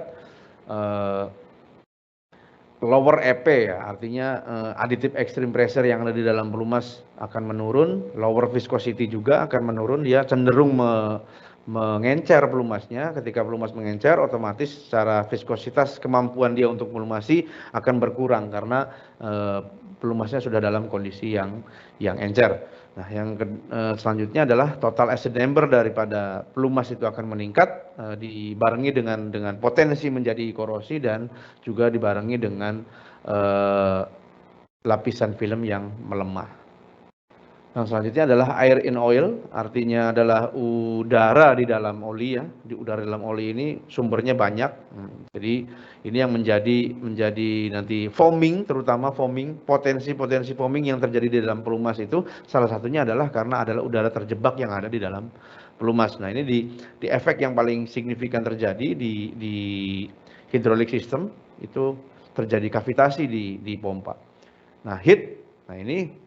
Lower EP ya, artinya additive extreme pressure yang ada di dalam pelumas akan menurun, lower viscosity juga akan menurun, dia cenderung mengencer pelumasnya. Ketika pelumas mengencer, otomatis secara viskositas kemampuan dia untuk melumasi akan berkurang karena pelumasnya sudah dalam kondisi yang encer. Nah, yang selanjutnya adalah total acid number daripada pelumas itu akan meningkat, dibarengi dengan potensi menjadi korosi, dan juga dibarengi dengan lapisan film yang melemah. Yang selanjutnya adalah air in oil, artinya adalah udara di dalam oli ya. Di udara dalam oli ini sumbernya banyak. Jadi ini yang menjadi nanti foaming, terutama potensi foaming yang terjadi di dalam pelumas itu salah satunya adalah karena adalah udara terjebak yang ada di dalam pelumas. Nah, ini di efek yang paling signifikan terjadi di hydraulic system itu terjadi kavitasi di pompa. Nah, heat. Nah, ini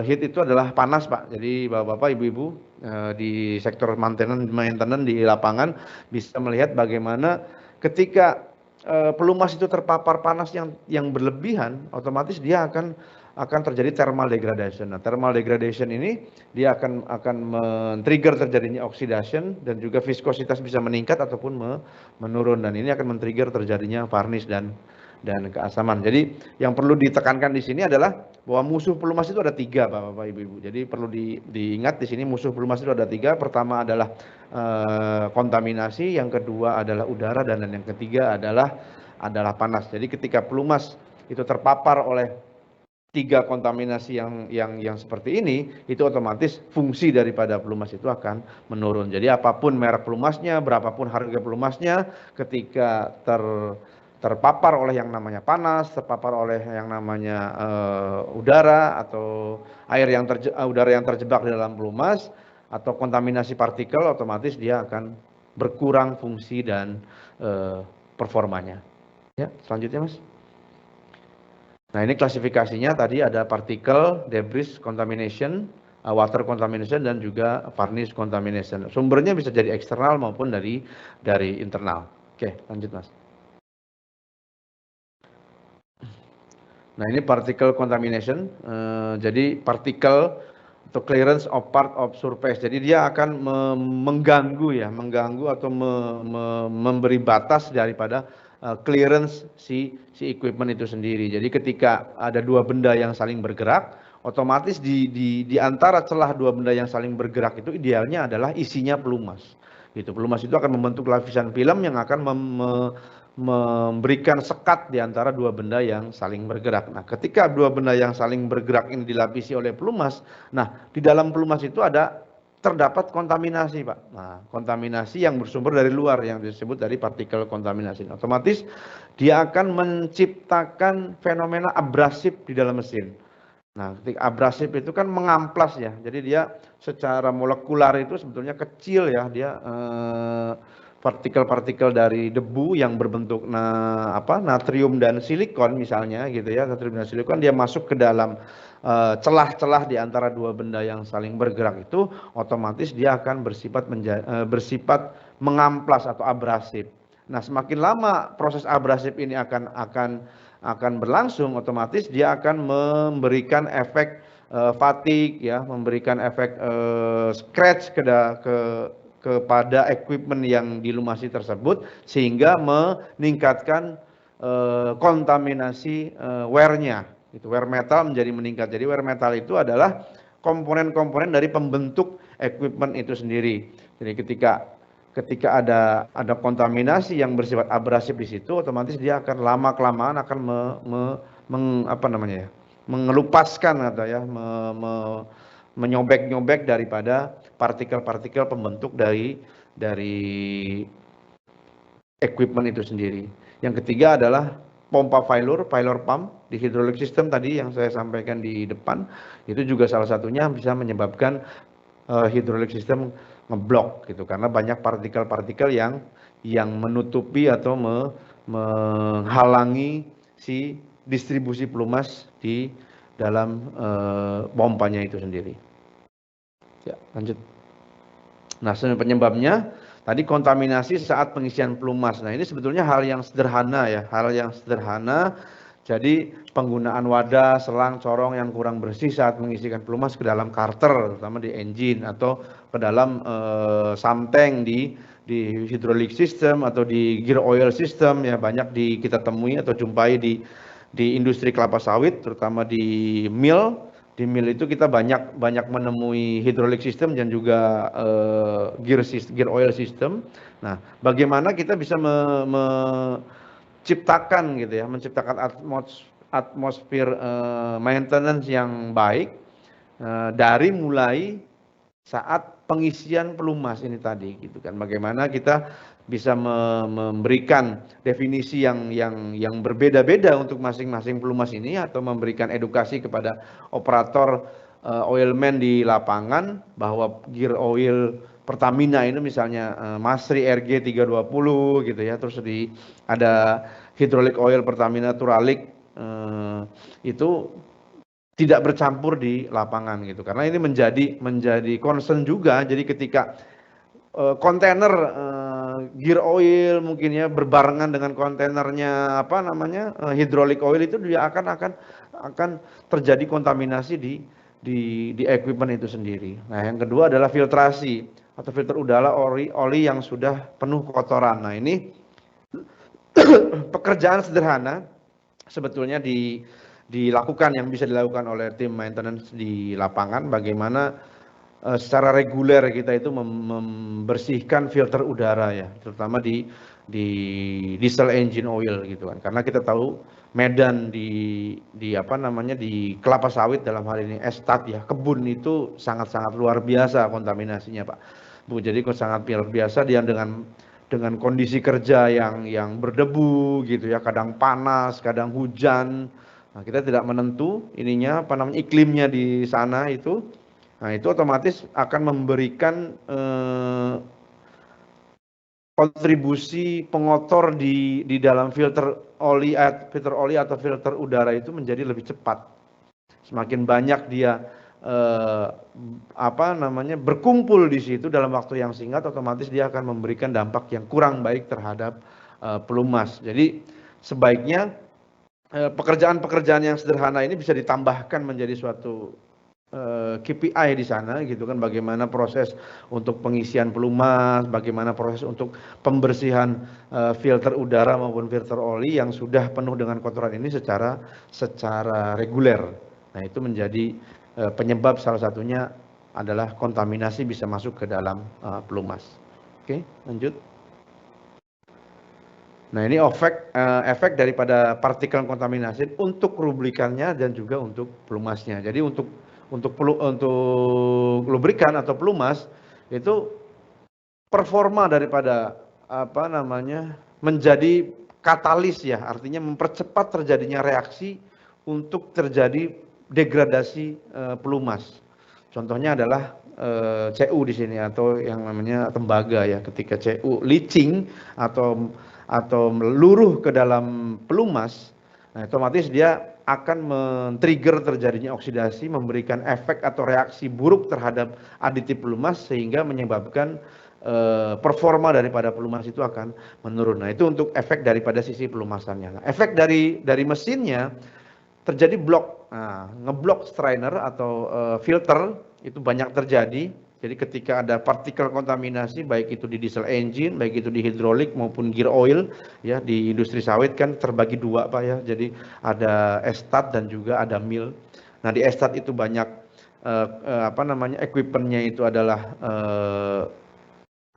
heat itu adalah panas, Pak. Jadi Bapak-bapak, Ibu-ibu di sektor maintenance di lapangan bisa melihat bagaimana ketika pelumas itu terpapar panas yang berlebihan, otomatis dia akan terjadi thermal degradation. Nah, thermal degradation ini dia akan men-trigger terjadinya oxidation, dan juga viskositas bisa meningkat ataupun menurun, dan ini akan men-trigger terjadinya varnish dan keasaman. Jadi yang perlu ditekankan di sini adalah bahwa musuh pelumas itu ada 3, Bapak, Ibu-ibu. Jadi perlu diingat di sini musuh pelumas itu ada 3. Pertama adalah kontaminasi, yang kedua adalah udara, dan yang ketiga adalah panas. Jadi ketika pelumas itu terpapar oleh 3 kontaminasi yang seperti ini, itu otomatis fungsi daripada pelumas itu akan menurun. Jadi apapun merek pelumasnya, berapapun harga pelumasnya, ketika terpapar oleh yang namanya panas, terpapar oleh yang namanya udara atau udara yang terjebak di dalam pelumas, atau kontaminasi partikel, otomatis dia akan berkurang fungsi dan performanya. Ya, selanjutnya Mas. Nah, ini klasifikasinya tadi ada partikel, debris contamination, water contamination, dan juga varnish contamination. Sumbernya bisa jadi eksternal maupun dari internal. Oke, lanjut Mas. Nah, ini particle contamination. Jadi particle atau clearance of part of surface. Jadi dia akan mengganggu atau memberi batas daripada clearance si equipment itu sendiri. Jadi ketika ada dua benda yang saling bergerak, otomatis di antara celah dua benda yang saling bergerak itu idealnya adalah isinya pelumas. Gitu. Pelumas itu akan membentuk lapisan film yang akan memberikan sekat di antara dua benda yang saling bergerak. Nah, ketika dua benda yang saling bergerak ini dilapisi oleh pelumas, nah di dalam pelumas itu terdapat kontaminasi, Pak. Nah, kontaminasi yang bersumber dari luar yang disebut dari partikel kontaminasi. Otomatis dia akan menciptakan fenomena abrasif di dalam mesin. Nah, ketika abrasif itu kan mengamplas ya. Jadi dia secara molekular itu sebetulnya kecil ya, dia partikel-partikel dari debu yang berbentuk natrium dan silikon misalnya gitu ya, natrium dan silikon dia masuk ke dalam celah-celah di antara dua benda yang saling bergerak itu, otomatis dia akan bersifat mengamplas atau abrasif. Nah, semakin lama proses abrasif ini akan berlangsung, otomatis dia akan memberikan efek fatigue ya, memberikan efek scratch kepada equipment yang dilumasi tersebut, sehingga meningkatkan kontaminasi wear-nya. Itu wear metal menjadi meningkat. Jadi wear metal itu adalah komponen-komponen dari pembentuk equipment itu sendiri. Jadi ketika ada kontaminasi yang bersifat abrasif di situ, otomatis dia akan lama-kelamaan akan mengelupaskan atau ya menyobek-nyobek daripada partikel-partikel pembentuk dari equipment itu sendiri. Yang ketiga adalah pompa failure pump di hydraulic system tadi yang saya sampaikan di depan, itu juga salah satunya bisa menyebabkan hydraulic system ngeblok gitu, karena banyak partikel-partikel yang menutupi atau menghalangi si distribusi pelumas di dalam pompanya itu sendiri. Ya, lanjut. Nah, penyebabnya tadi kontaminasi saat pengisian pelumas. Nah, ini sebetulnya hal yang sederhana ya, Jadi penggunaan wadah, selang, corong yang kurang bersih saat mengisikan pelumas ke dalam karter, terutama di engine atau ke dalam samteng di hydraulic system atau di gear oil system ya, banyak kita temui atau jumpai di industri kelapa sawit, terutama di mill. Di mill itu kita banyak menemui hydraulic system dan juga gear oil system. Nah, bagaimana kita bisa menciptakan atmosfer maintenance yang baik dari mulai saat pengisian pelumas ini tadi gitu kan. Bagaimana kita bisa memberikan definisi yang berbeda-beda untuk masing-masing pelumas ini, atau memberikan edukasi kepada operator oilman di lapangan bahwa gear oil Pertamina ini misalnya Masri RG 320 gitu ya, terus ada hydraulic oil Pertamina Turalic itu tidak bercampur di lapangan gitu, karena ini menjadi concern juga. Jadi ketika kontainer gear oil mungkin ya berbarengan dengan kontainernya hydraulic oil, itu dia akan terjadi kontaminasi di equipment itu sendiri. Nah, yang kedua adalah filtrasi atau filter udara oli yang sudah penuh kotoran. Nah, ini pekerjaan sederhana sebetulnya dilakukan, yang bisa dilakukan oleh tim maintenance di lapangan, bagaimana secara reguler kita itu membersihkan filter udara ya, terutama di diesel engine oil gitu kan, karena kita tahu medan di kelapa sawit dalam hal ini estat ya, kebun itu sangat-sangat luar biasa kontaminasinya Pak Bu. Jadi sangat luar biasa dia dengan kondisi kerja yang berdebu gitu ya, kadang panas, kadang hujan. Nah, kita tidak menentu iklimnya di sana itu. Nah, itu otomatis akan memberikan kontribusi pengotor di dalam filter oli atau filter udara itu menjadi lebih cepat. Semakin banyak dia berkumpul di situ dalam waktu yang singkat, otomatis dia akan memberikan dampak yang kurang baik terhadap pelumas. Jadi sebaiknya pekerjaan-pekerjaan yang sederhana ini bisa ditambahkan menjadi suatu KPI di sana gitu kan, bagaimana proses untuk pengisian pelumas, bagaimana proses untuk pembersihan filter udara maupun filter oli yang sudah penuh dengan kotoran ini secara reguler. Nah, itu menjadi penyebab salah satunya adalah kontaminasi bisa masuk ke dalam pelumas. Oke, lanjut. Nah, ini efek daripada partikel kontaminasi untuk lubrikannya dan juga untuk pelumasnya. Jadi untuk lubrikan atau pelumas itu performa daripada menjadi katalis ya, artinya mempercepat terjadinya reaksi untuk terjadi degradasi pelumas. Contohnya adalah CU di sini atau yang namanya tembaga ya. Ketika CU leaching atau meluruh ke dalam pelumas, nah, otomatis dia akan men-trigger terjadinya oksidasi, memberikan efek atau reaksi buruk terhadap aditif pelumas sehingga menyebabkan performa daripada pelumas itu akan menurun. Nah, itu untuk efek daripada sisi pelumasannya. Nah, efek dari mesinnya terjadi blok, ngeblok strainer atau filter itu banyak terjadi. Jadi ketika ada partikel kontaminasi, baik itu di diesel engine, baik itu di hidrolik maupun gear oil, ya di industri sawit kan terbagi dua Pak ya. Jadi ada estat dan juga ada mill. Nah, di estat itu banyak equipmentnya itu adalah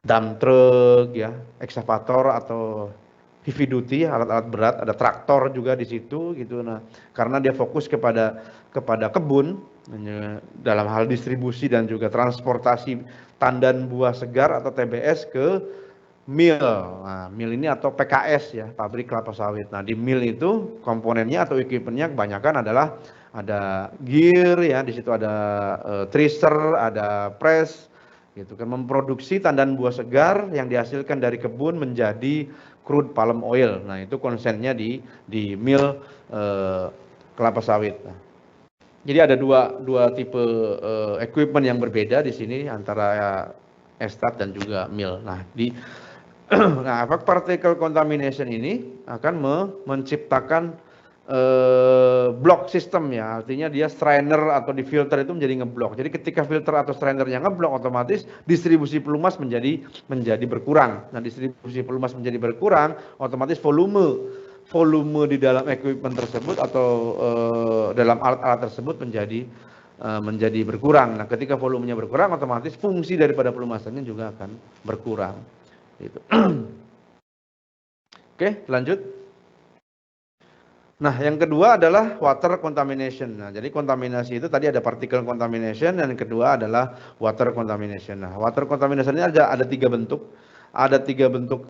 dump truck ya, ekskavator atau heavy duty, alat-alat berat, ada traktor juga di situ gitu. Nah, karena dia fokus kepada kebun dalam hal distribusi dan juga transportasi tandan buah segar atau TBS ke mill. Nah, mill ini atau PKS ya, pabrik kelapa sawit. Nah, di mill itu komponennya atau equipmentnya kebanyakan adalah ada gear ya, di situ ada thresher, ada press gitu kan, memproduksi tandan buah segar yang dihasilkan dari kebun menjadi crude palm oil. Nah, itu konsennya di mill kelapa sawit. Nah, jadi ada dua tipe equipment yang berbeda di sini antara estat dan juga mill. Nah, efek particle contamination ini akan menciptakan block system ya, artinya dia strainer atau di filter itu menjadi ngeblok. Jadi ketika filter atau strainernya ngeblok, otomatis distribusi pelumas menjadi berkurang. Nah, distribusi pelumas menjadi berkurang, otomatis volume di dalam equipment tersebut atau dalam alat-alat tersebut menjadi berkurang. Nah, ketika volumenya berkurang, otomatis fungsi daripada pelumasannya juga akan berkurang. Gitu. Oke, lanjut. Nah, yang kedua adalah water contamination. Nah, jadi kontaminasi itu tadi ada particle contamination dan yang kedua adalah water contamination. Nah, water contamination ini ada tiga bentuk. Ada tiga bentuk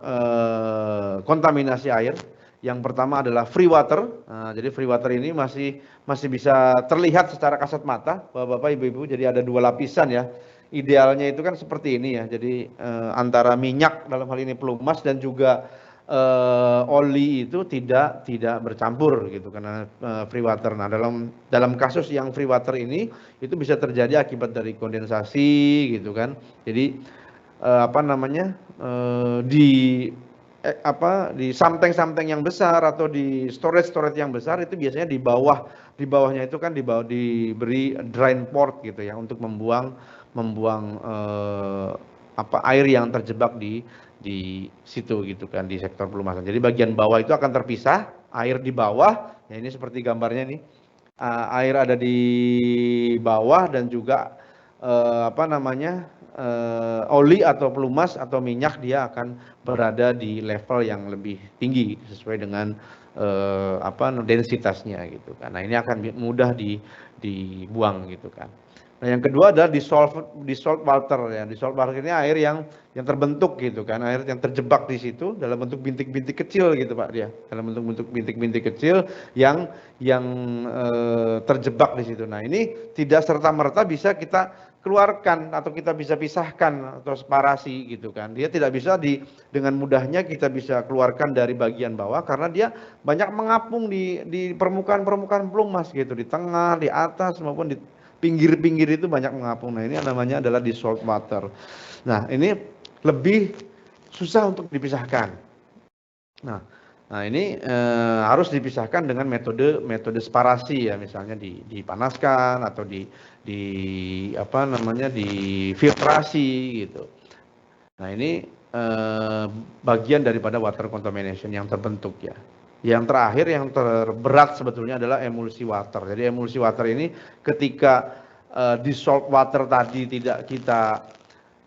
kontaminasi air. Yang pertama adalah free water. Nah, jadi free water ini masih bisa terlihat secara kasat mata, Bapak Ibu-ibu. Jadi ada dua lapisan ya. Idealnya itu kan seperti ini ya. Jadi antara minyak dalam hal ini pelumas dan juga oli itu tidak bercampur gitu karena free water. Nah, dalam kasus yang free water ini itu bisa terjadi akibat dari kondensasi gitu kan. Jadi di something yang besar atau di storage yang besar itu biasanya di bawahnya itu kan diberi drain port gitu ya untuk membuang air yang terjebak di situ gitu kan, di sektor pelumasan. Jadi bagian bawah itu akan terpisah, air di bawah, ya ini seperti gambarnya nih, air ada di bawah dan juga oli atau pelumas atau minyak dia akan berada di level yang lebih tinggi sesuai dengan densitasnya gitu kan. Nah, ini akan mudah dibuang gitu kan. Nah, yang kedua adalah dissolved water ya. Dissolved water ini air yang terbentuk gitu kan, air yang terjebak di situ dalam bentuk bintik-bintik kecil gitu Pak dia. Dalam bentuk bintik-bintik kecil yang terjebak di situ. Nah, ini tidak serta-merta bisa kita keluarkan atau kita bisa pisahkan atau separasi gitu kan. Dia tidak bisa dengan mudahnya kita bisa keluarkan dari bagian bawah karena dia banyak mengapung di permukaan pelumas gitu, di tengah, di atas maupun di pinggir-pinggir itu banyak mengapung. Nah, ini namanya adalah dissolved water. Nah, ini lebih susah untuk dipisahkan. Nah, Nah, ini harus dipisahkan dengan metode separasi ya, misalnya dipanaskan atau apa namanya, difiltrasi gitu. Nah, ini bagian daripada water contamination yang terbentuk ya. Yang terakhir, yang terberat sebetulnya adalah emulsi water. Jadi emulsi water ini ketika dissolved water tadi tidak kita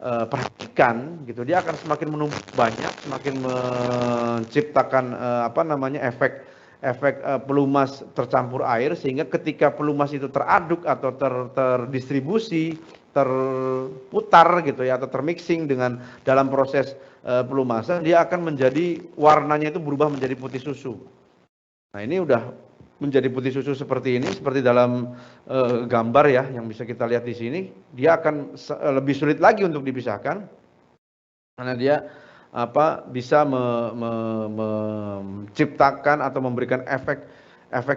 perhatikan gitu, dia akan semakin menumpuk banyak, semakin menciptakan apa namanya, efek pelumas tercampur air, sehingga ketika pelumas itu teraduk atau terdistribusi, terputar gitu ya, atau termixing dengan dalam proses pelumasan, dia akan menjadi, warnanya itu berubah menjadi putih susu. Nah, ini udah menjadi putih susu seperti ini, seperti dalam gambar ya yang bisa kita lihat di sini. Dia akan lebih sulit lagi untuk dipisahkan karena dia bisa menciptakan atau memberikan efek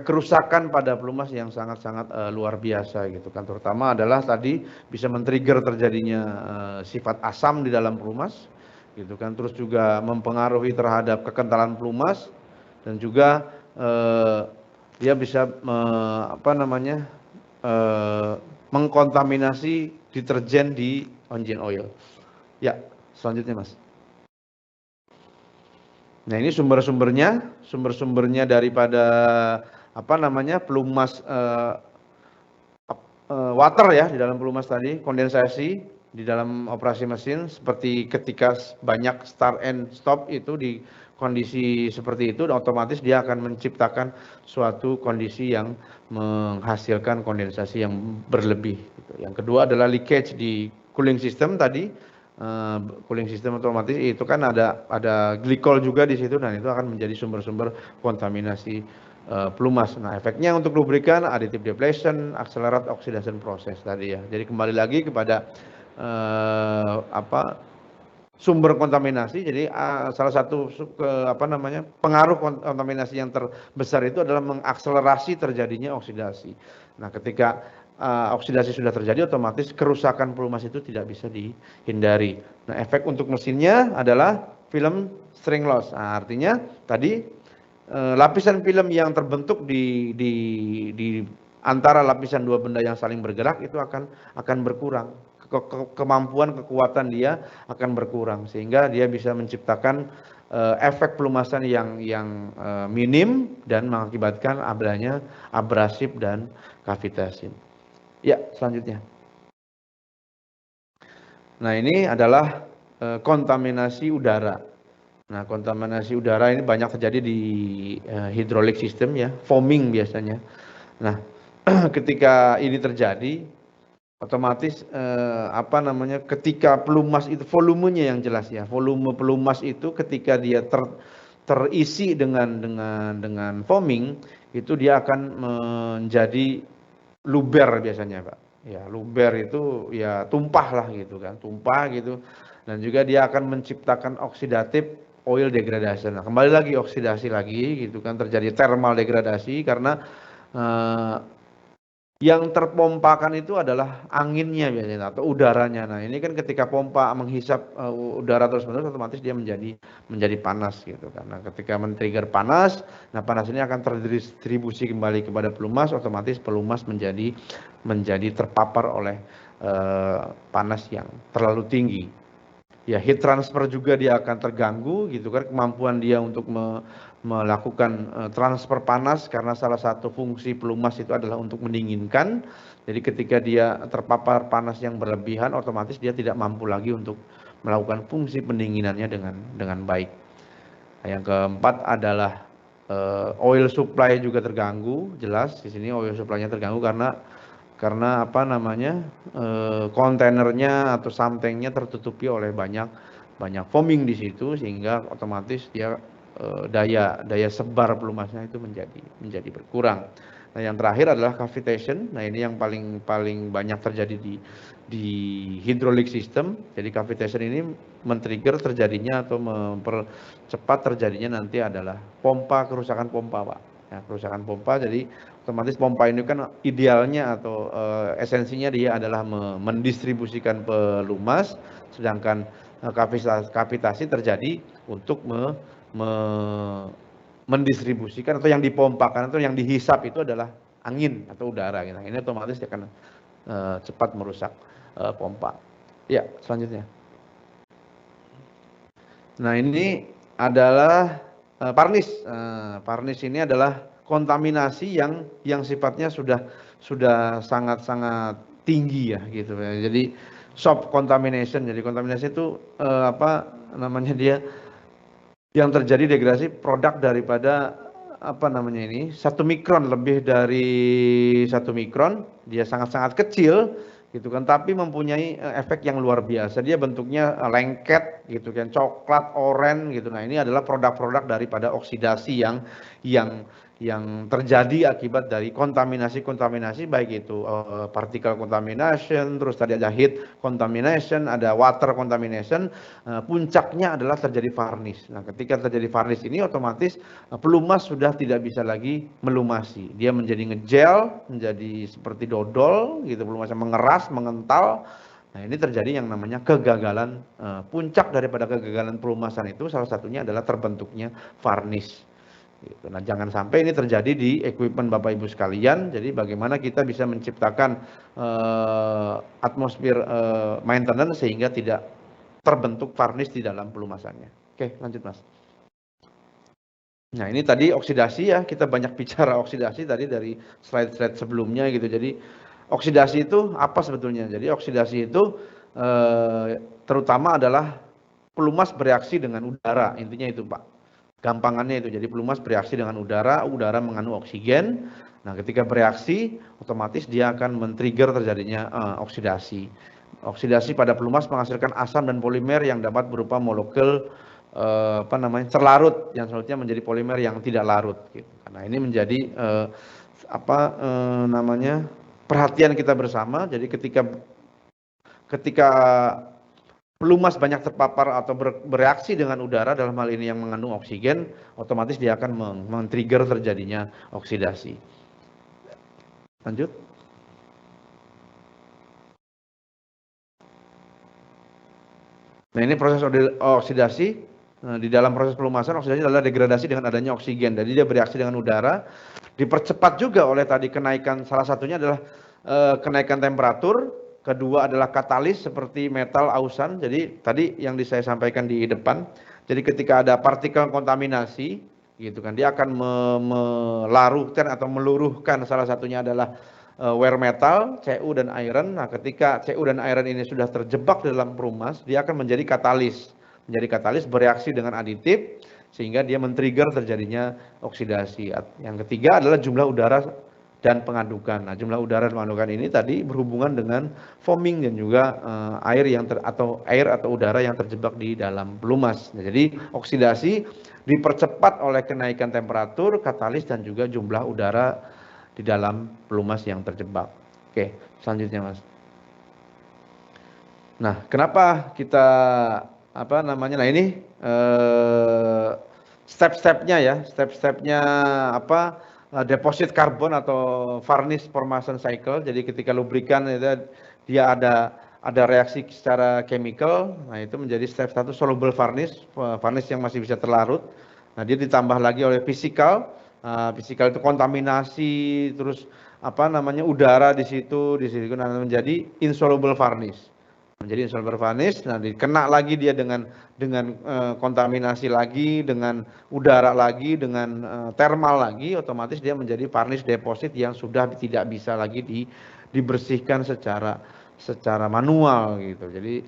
kerusakan pada pelumas yang sangat-sangat luar biasa gitu kan. Terutama adalah tadi bisa men-trigger terjadinya sifat asam di dalam pelumas gitu kan. Terus juga mempengaruhi terhadap kekentalan pelumas, dan juga dia bisa mengkontaminasi deterjen di engine oil. Ya, selanjutnya Mas. Nah, ini sumber-sumbernya daripada pelumas water ya, di dalam pelumas tadi, kondensasi di dalam operasi mesin, seperti ketika banyak start and stop itu di kondisi seperti itu, otomatis dia akan menciptakan suatu kondisi yang menghasilkan kondensasi yang berlebih gitu. Yang kedua adalah leakage di cooling system tadi. Cooling system otomatis itu kan ada glikol juga di situ, dan itu akan menjadi sumber-sumber kontaminasi pelumas. Nah, efeknya untuk lubrikan, additive depletion, accelerate oxidation process tadi ya. Jadi kembali lagi kepada sumber kontaminasi. Jadi salah satu pengaruh kontaminasi yang terbesar itu adalah mengakselerasi terjadinya oksidasi. Nah, ketika oksidasi sudah terjadi, otomatis kerusakan pelumas itu tidak bisa dihindari. Nah, efek untuk mesinnya adalah film string loss. Nah, artinya tadi lapisan film yang terbentuk di antara lapisan dua benda yang saling bergerak itu akan berkurang. Kemampuan kekuatan dia akan berkurang, sehingga dia bisa menciptakan efek pelumasan yang minim dan mengakibatkan adanya abrasif dan kavitasi. Ya, selanjutnya. Nah, ini adalah kontaminasi udara. Nah, kontaminasi udara ini banyak terjadi di hydraulic system ya, foaming biasanya. Nah, ketika ini terjadi, otomatis ketika pelumas itu, volumenya yang jelas ya, volume pelumas itu ketika dia terisi dengan foaming, itu dia akan menjadi luber biasanya Pak. Ya, luber itu ya tumpah lah gitu kan, tumpah gitu. Dan juga dia akan menciptakan oxidative oil degradation. Nah, kembali lagi oksidasi lagi gitu kan, terjadi thermal degradasi karena yang terpompakan itu adalah anginnya biasanya atau udaranya. Nah, ini kan ketika pompa menghisap udara terus-menerus, otomatis dia menjadi panas gitu. Karena ketika men-trigger panas, nah panas ini akan terdistribusi kembali kepada pelumas, otomatis pelumas menjadi terpapar oleh panas yang terlalu tinggi. Ya, heat transfer juga dia akan terganggu gitu kan, kemampuan dia untuk melakukan transfer panas, karena salah satu fungsi pelumas itu adalah untuk mendinginkan. Jadi ketika dia terpapar panas yang berlebihan, otomatis dia tidak mampu lagi untuk melakukan fungsi pendinginannya dengan baik. Nah, yang keempat adalah oil supply juga terganggu. Jelas di sini oil supply-nya terganggu karena kontainernya atau something-nya tertutupi oleh banyak foaming di situ, sehingga otomatis dia daya sebar pelumasnya itu menjadi berkurang. Nah, yang terakhir adalah cavitation. Nah, ini yang paling banyak terjadi di hydraulic system. Jadi cavitation ini men-trigger terjadinya atau mempercepat terjadinya nanti adalah kerusakan pompa Pak. Ya, kerusakan pompa. Jadi otomatis pompa ini kan idealnya atau esensinya dia adalah mendistribusikan pelumas, sedangkan kavitasi terjadi untuk mendistribusikan atau yang dipompakan atau yang dihisap itu adalah angin atau udara. Nah, ini otomatis akan cepat merusak pompa. Ya, selanjutnya. Nah, ini adalah parnis. Parnis ini adalah kontaminasi yang sifatnya sudah sangat-sangat tinggi ya gitu ya. Jadi soft contamination. Jadi kontaminasi itu apa namanya dia yang terjadi degradasi produk daripada apa namanya ini 1 mikron, lebih dari 1 mikron, dia sangat-sangat kecil gitu kan, tapi mempunyai efek yang luar biasa. Dia bentuknya lengket gitu kan, coklat, oranye gitu. Nah, ini adalah produk-produk daripada oksidasi yang terjadi akibat dari kontaminasi baik itu particle contamination, terus tadi ada heat contamination, ada water contamination. Puncaknya adalah terjadi varnish. Nah, ketika terjadi varnish ini otomatis pelumas sudah tidak bisa lagi melumasi. Dia menjadi ngegel, menjadi seperti dodol gitu, pelumasnya mengeras, mengental. Nah, ini terjadi yang namanya kegagalan. Puncak daripada kegagalan pelumasan itu salah satunya adalah terbentuknya varnish. Gitu. Nah, jangan sampai ini terjadi di equipment Bapak Ibu sekalian. Jadi bagaimana kita bisa menciptakan atmosfer maintenance sehingga tidak terbentuk varnish di dalam pelumasannya. Oke, lanjut Mas. Nah, ini tadi oksidasi ya, kita banyak bicara oksidasi tadi dari slide-slide sebelumnya gitu. Jadi oksidasi itu apa sebetulnya? Jadi oksidasi itu terutama adalah pelumas bereaksi dengan udara, intinya itu Pak. Gampangannya itu, jadi pelumas bereaksi dengan udara, udara mengandung oksigen. Nah, ketika bereaksi, otomatis dia akan men-trigger terjadinya oksidasi. Oksidasi pada pelumas menghasilkan asam dan polimer yang dapat berupa molekul terlarut, yang selanjutnya menjadi polimer yang tidak larut. Gitu. Karena ini menjadi perhatian kita bersama. Jadi ketika pelumas banyak terpapar atau bereaksi dengan udara, dalam hal ini yang mengandung oksigen, otomatis dia akan men-trigger terjadinya oksidasi. Lanjut. Nah, ini proses oksidasi. Di dalam proses pelumasan, oksidasi adalah degradasi dengan adanya oksigen. Jadi dia bereaksi dengan udara. Dipercepat juga oleh tadi kenaikan, salah satunya adalah kenaikan temperatur. Kedua adalah katalis seperti metal ausan. Jadi tadi yang saya sampaikan di depan. Jadi ketika ada partikel kontaminasi, gitu kan, dia akan melarutkan atau meluruhkan. Salah satunya adalah wear metal, Cu dan iron. Nah, ketika Cu dan iron ini sudah terjebak dalam pelumas, dia akan menjadi katalis. Menjadi katalis bereaksi dengan aditif sehingga dia men-trigger terjadinya oksidasi. Yang ketiga adalah jumlah udara dan pengadukan. Nah, jumlah udara dan pengadukan ini tadi berhubungan dengan foaming dan juga air atau udara yang terjebak di dalam pelumas. Nah, jadi oksidasi dipercepat oleh kenaikan temperatur, katalis dan juga jumlah udara di dalam pelumas yang terjebak. Oke, selanjutnya Mas. Nah, kenapa kita Nah, ini step-stepnya ya, step-stepnya deposit karbon atau varnish formation cycle. Jadi ketika lubrikan itu dia ada reaksi secara chemical. Nah, itu menjadi step 1 soluble varnish yang masih bisa terlarut. Nah, dia ditambah lagi oleh physical. Physical itu kontaminasi, terus udara di situ nah, menjadi insoluble varnish. Menjadi insoluble varnish. Nah, dikena lagi dia dengan kontaminasi lagi, dengan udara lagi, dengan thermal lagi, otomatis dia menjadi varnish deposit yang sudah tidak bisa lagi dibersihkan secara manual gitu. Jadi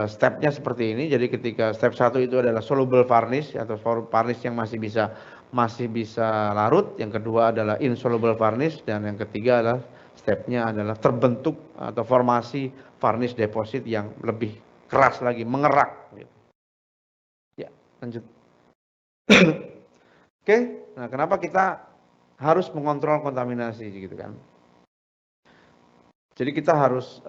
stepnya seperti ini. Jadi ketika step 1 itu adalah soluble varnish atau varnish yang masih bisa larut, yang kedua adalah insoluble varnish, dan yang ketiga adalah stepnya adalah terbentuk atau formasi varnish deposit yang lebih keras lagi, mengerak. Gitu. Ya, lanjut. Oke, nah kenapa kita harus mengontrol kontaminasi gitu kan? Jadi kita harus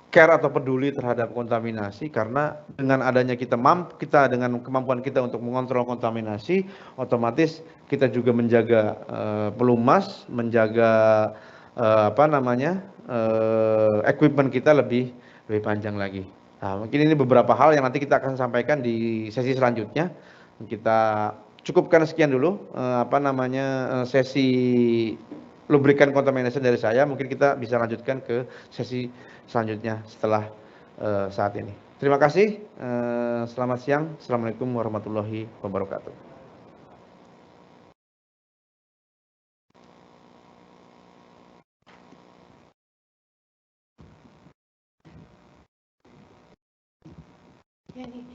care atau peduli terhadap kontaminasi, karena dengan adanya kita dengan kemampuan kita untuk mengontrol kontaminasi, otomatis kita juga menjaga pelumas, menjaga equipment kita lebih panjang lagi. Nah, mungkin ini beberapa hal yang nanti kita akan sampaikan di sesi selanjutnya. Kita cukupkan sekian dulu sesi lubrikan contamination dari saya. Mungkin kita bisa lanjutkan ke sesi selanjutnya setelah saat ini. Terima kasih. Selamat siang. Assalamualaikum warahmatullahi wabarakatuh. Ya nih.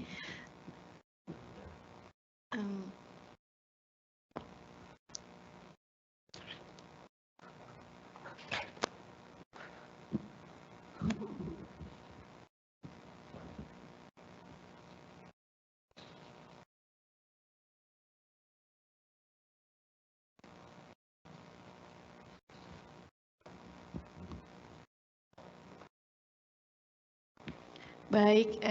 Baik,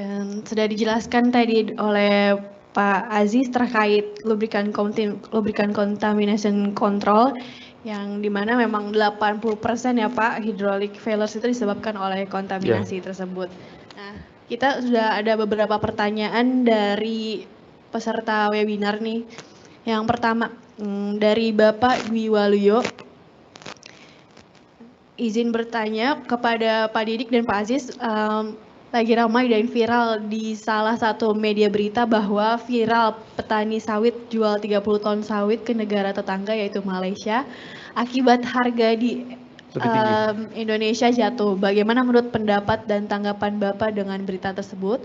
sudah dijelaskan tadi oleh Pak Aziz terkait lubrikan contamination control yang dimana memang 80% ya Pak hydraulic failures itu disebabkan oleh kontaminasi tersebut. Nah, kita sudah ada beberapa pertanyaan dari peserta webinar nih. Yang pertama dari Bapak Dwi Waluyo. Izin bertanya kepada Pak Didik dan Pak Aziz, lagi ramai dan viral di salah satu media berita bahwa viral petani sawit jual 30 ton sawit ke negara tetangga yaitu Malaysia akibat harga di Indonesia jatuh. Bagaimana menurut pendapat dan tanggapan Bapak dengan berita tersebut?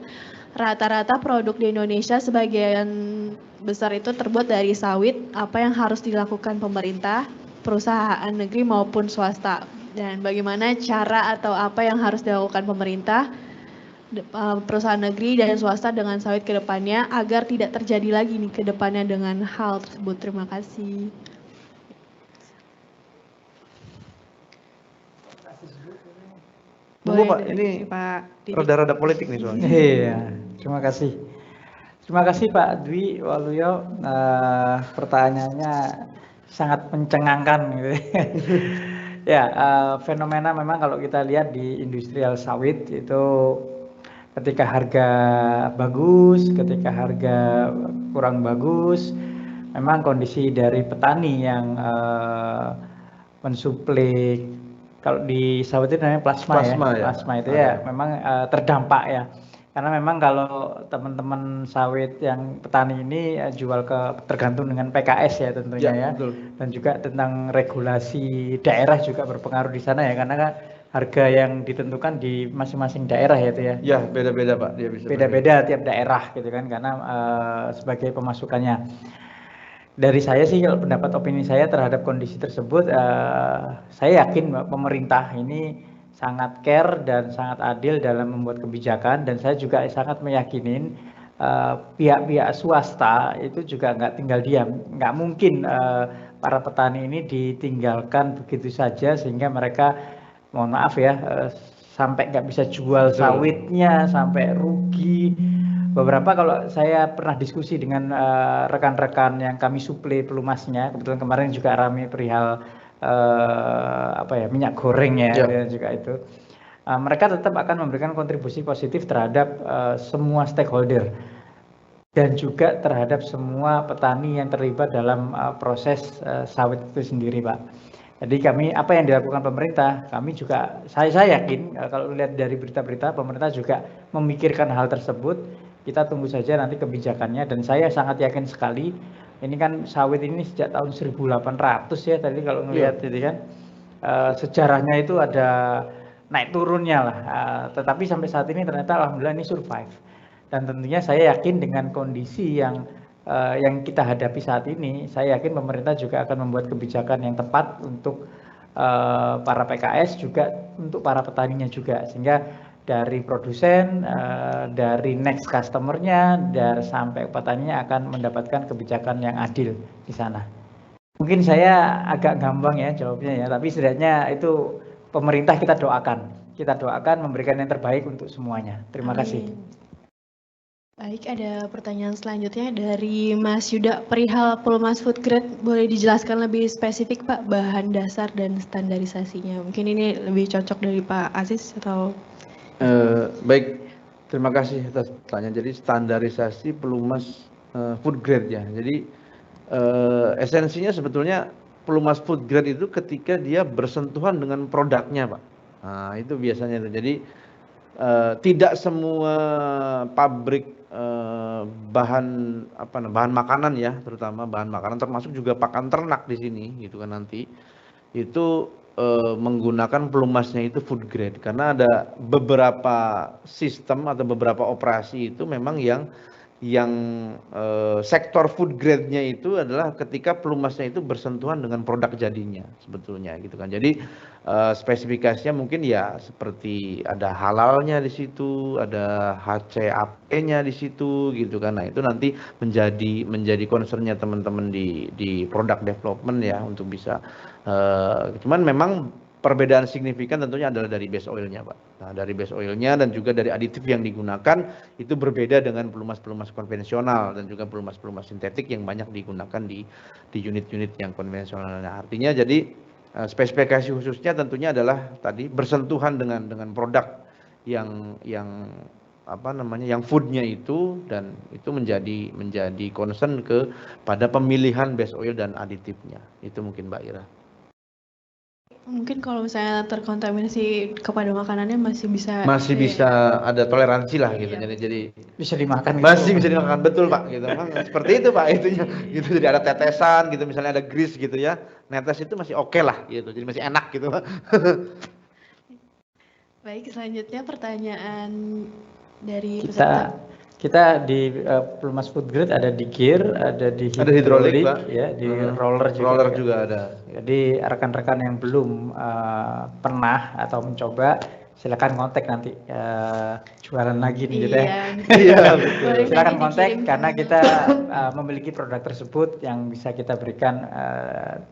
Rata-rata produk di Indonesia sebagian besar itu terbuat dari sawit. Apa yang harus dilakukan pemerintah, perusahaan negeri maupun swasta? Dan bagaimana cara atau apa yang harus dilakukan pemerintah, perusahaan negeri dan swasta dengan sawit ke depannya agar tidak terjadi lagi nih ke depannya dengan hal tersebut. Terima kasih. Boleh, Pak, ini rada-rada politik nih soalnya. Iya, terima kasih. Terima kasih Pak Dwi Waluyo, pertanyaannya sangat mencengangkan gitu. Ya, fenomena memang kalau kita lihat di industrial sawit itu ketika harga bagus, ketika harga kurang bagus, memang kondisi dari petani yang mensuplai, kalau di sawit itu namanya plasma itu ya memang terdampak ya. Karena memang kalau teman-teman sawit yang petani ini jual tergantung dengan PKS ya tentunya ya. Betul. Dan juga tentang regulasi daerah juga berpengaruh di sana ya, karena kan harga yang ditentukan di masing-masing daerah ya itu ya. Ya, beda-beda Pak. Dia bisa beda-beda tiap daerah gitu kan, karena sebagai pemasukannya. Dari saya sih kalau pendapat opini saya terhadap kondisi tersebut, saya yakin pemerintah ini sangat care dan sangat adil dalam membuat kebijakan, dan saya juga sangat meyakinin pihak-pihak swasta itu juga nggak tinggal diam. Nggak mungkin para petani ini ditinggalkan begitu saja sehingga mereka, mohon maaf ya, sampai nggak bisa jual sawitnya, sampai rugi. Beberapa kalau saya pernah diskusi dengan rekan-rekan yang kami suplai pelumasnya, kebetulan kemarin juga ramai perihal minyak goreng ya, juga itu. Mereka tetap akan memberikan kontribusi positif terhadap semua stakeholder dan juga terhadap semua petani yang terlibat dalam proses sawit itu sendiri, Pak. Jadi apa yang dilakukan pemerintah, kami juga, saya yakin kalau lihat dari berita-berita, pemerintah juga memikirkan hal tersebut. Kita tunggu saja nanti kebijakannya, dan saya sangat yakin sekali. Ini kan sawit ini sejak tahun 1800 ya tadi kalau melihat jadi kan sejarahnya itu ada naik turunnya lah, tetapi sampai saat ini ternyata alhamdulillah ini survive. Dan tentunya saya yakin dengan kondisi yang kita hadapi saat ini, saya yakin pemerintah juga akan membuat kebijakan yang tepat untuk para PKS juga, untuk para petaninya juga, sehingga dari produsen, dari next customer-nya, dari sampai petaninya akan mendapatkan kebijakan yang adil di sana. Mungkin saya agak gampang ya jawabnya ya, tapi setidaknya itu pemerintah kita doakan memberikan yang terbaik untuk semuanya. Terima kasih. Baik, ada pertanyaan selanjutnya dari Mas Yuda perihal pelumas food grade. Boleh dijelaskan lebih spesifik Pak, bahan dasar dan standarisasinya? Mungkin ini lebih cocok dari Pak Aziz atau? Baik, terima kasih atas pertanyaan. Jadi standarisasi pelumas food grade ya. Jadi esensinya sebetulnya pelumas food grade itu ketika dia bersentuhan dengan produknya, Pak. Nah, itu biasanya itu. Jadi tidak semua pabrik bahan makanan ya, terutama bahan makanan termasuk juga pakan ternak di sini gitu kan nanti itu menggunakan pelumasnya itu food grade karena ada beberapa sistem atau beberapa operasi itu memang yang sektor food grade-nya itu adalah ketika pelumasnya itu bersentuhan dengan produk jadinya sebetulnya gitu kan. Jadi spesifikasinya mungkin ya seperti ada halalnya di situ, ada HCAP-nya di situ gitu kan. Nah, itu nanti menjadi concern-nya teman-teman di product development ya untuk bisa cuman memang perbedaan signifikan tentunya adalah dari base oil-nya, Pak. Nah, dari base oil-nya dan juga dari aditif yang digunakan itu berbeda dengan pelumas-pelumas konvensional dan juga pelumas-pelumas sintetik yang banyak digunakan di unit-unit yang konvensional. Nah, artinya jadi spesifikasi khususnya tentunya adalah tadi bersentuhan dengan produk yang foodnya itu dan itu menjadi concern pada pemilihan base oil dan aditifnya. Itu mungkin Mbak Ira. Mungkin kalau misalnya terkontaminasi kepada makanannya masih bisa ada toleransi lah gitu. Iya. Jadi Bisa dimakan. masih bisa dimakan, betul Pak gitu. Memang seperti itu Pak itunya. Gitu, jadi ada tetesan gitu, misalnya ada grease gitu ya. Netes itu masih oke lah gitu. Jadi masih enak gitu Pak. Baik, selanjutnya pertanyaan dari peserta. Kita di pelumas food grade ada di gear, ada di hidrolik, Pak. ya, di roller juga. Roller juga ada. Jadi rekan-rekan yang belum pernah atau mencoba, silakan kontak nanti jualan lagi nih gitu ya. Iya, betul. Silakan kontak karena kita memiliki produk tersebut yang bisa kita berikan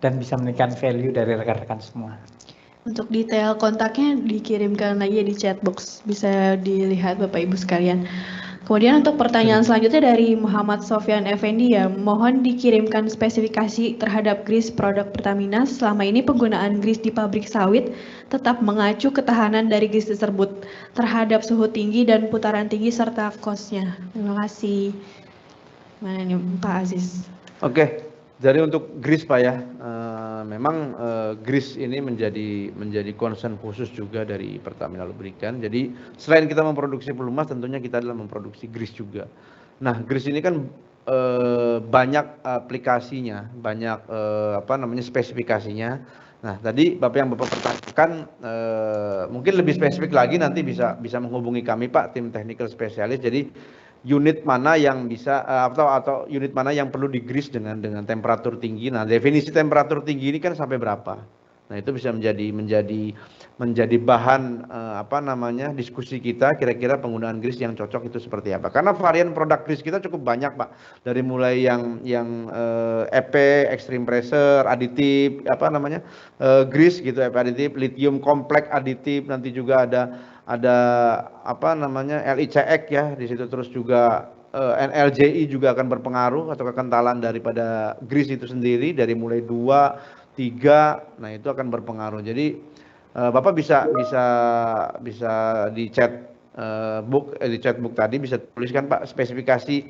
dan bisa memberikan value dari rekan-rekan semua. Untuk detail kontaknya dikirimkan lagi di chat box, bisa dilihat Bapak Ibu sekalian. Kemudian untuk pertanyaan selanjutnya dari Muhammad Sofyan Effendi ya, mohon dikirimkan spesifikasi terhadap grease produk Pertamina. Selama ini penggunaan grease di pabrik sawit tetap mengacu ketahanan dari grease tersebut terhadap suhu tinggi dan putaran tinggi serta cost-nya. Terima kasih. Mana nih Pak Aziz? Oke, jadi untuk grease Pak ya, memang grease ini menjadi concern khusus juga dari Pertamina Lubrikan. Jadi selain kita memproduksi pelumas, tentunya kita adalah memproduksi grease juga. Nah, grease ini kan banyak aplikasinya, banyak spesifikasinya. Nah, tadi Bapak yang Bapak pertanyakan mungkin lebih spesifik lagi nanti bisa menghubungi kami Pak, tim technical spesialis. Jadi unit mana yang bisa atau unit mana yang perlu di-grease dengan temperatur tinggi. Nah, definisi temperatur tinggi ini kan sampai berapa? Nah, itu bisa menjadi bahan diskusi kita kira-kira penggunaan grease yang cocok itu seperti apa. Karena varian produk grease kita cukup banyak, Pak. Dari mulai yang EP, extreme pressure, aditif, grease gitu, EP aditif, lithium kompleks aditif, nanti juga ada LICX ya di situ, terus juga NLJI juga akan berpengaruh atau kekentalan daripada grease itu sendiri dari mulai 2, 3, nah itu akan berpengaruh. Jadi Bapak bisa di chatbook tadi bisa tuliskan Pak spesifikasi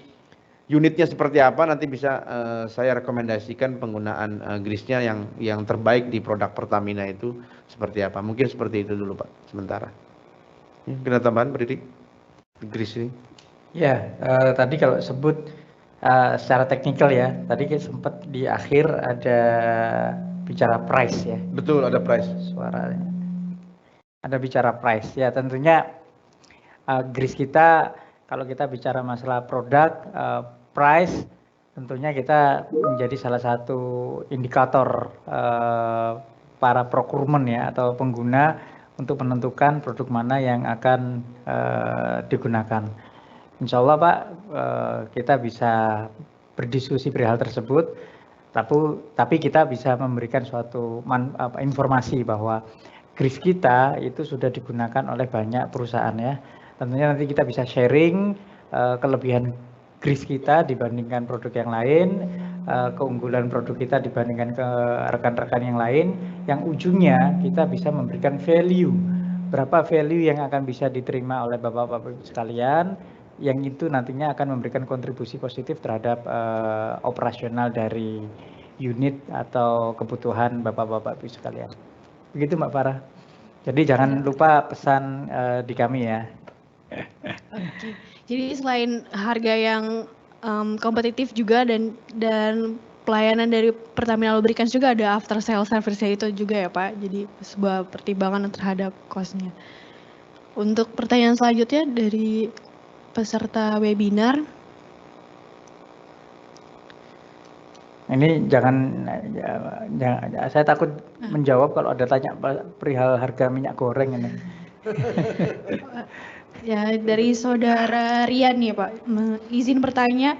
unitnya seperti apa, nanti bisa saya rekomendasikan penggunaan grease-nya yang terbaik di produk Pertamina itu seperti apa. Mungkin seperti itu dulu Pak sementara. Mungkin ada tambahan Pak Didi? Grease ini. Ya, tadi kalau sebut secara teknikal ya, tadi sempat di akhir ada bicara price ya. Betul, ada price. Suaranya. Ada bicara price ya, tentunya grease kita kalau kita bicara masalah produk price, tentunya kita menjadi salah satu indikator para procurement ya atau pengguna untuk menentukan produk mana yang akan digunakan. Insya Allah Pak, kita bisa berdiskusi perihal tersebut, tapi kita bisa memberikan suatu informasi bahwa grease kita itu sudah digunakan oleh banyak perusahaan ya. Tentunya nanti kita bisa sharing kelebihan grease kita dibandingkan produk yang lain, keunggulan produk kita dibandingkan ke rekan-rekan yang lain, yang ujungnya kita bisa memberikan value, berapa value yang akan bisa diterima oleh Bapak-Bapak sekalian yang itu nantinya akan memberikan kontribusi positif terhadap operasional dari unit atau kebutuhan Bapak-Bapak Ibu sekalian. Begitu Mbak Farah. Jadi jangan lupa pesan di kami ya. Oke. Jadi selain harga yang kompetitif juga dan pelayanan dari Pertamina Lubricants juga ada after sale service-nya itu juga ya Pak. Jadi sebuah pertimbangan terhadap cost-nya. Untuk pertanyaan selanjutnya dari peserta webinar. Ini jangan saya takut menjawab kalau ada tanya perihal harga minyak goreng ini. Ya, dari saudara Rian ya Pak, izin bertanya,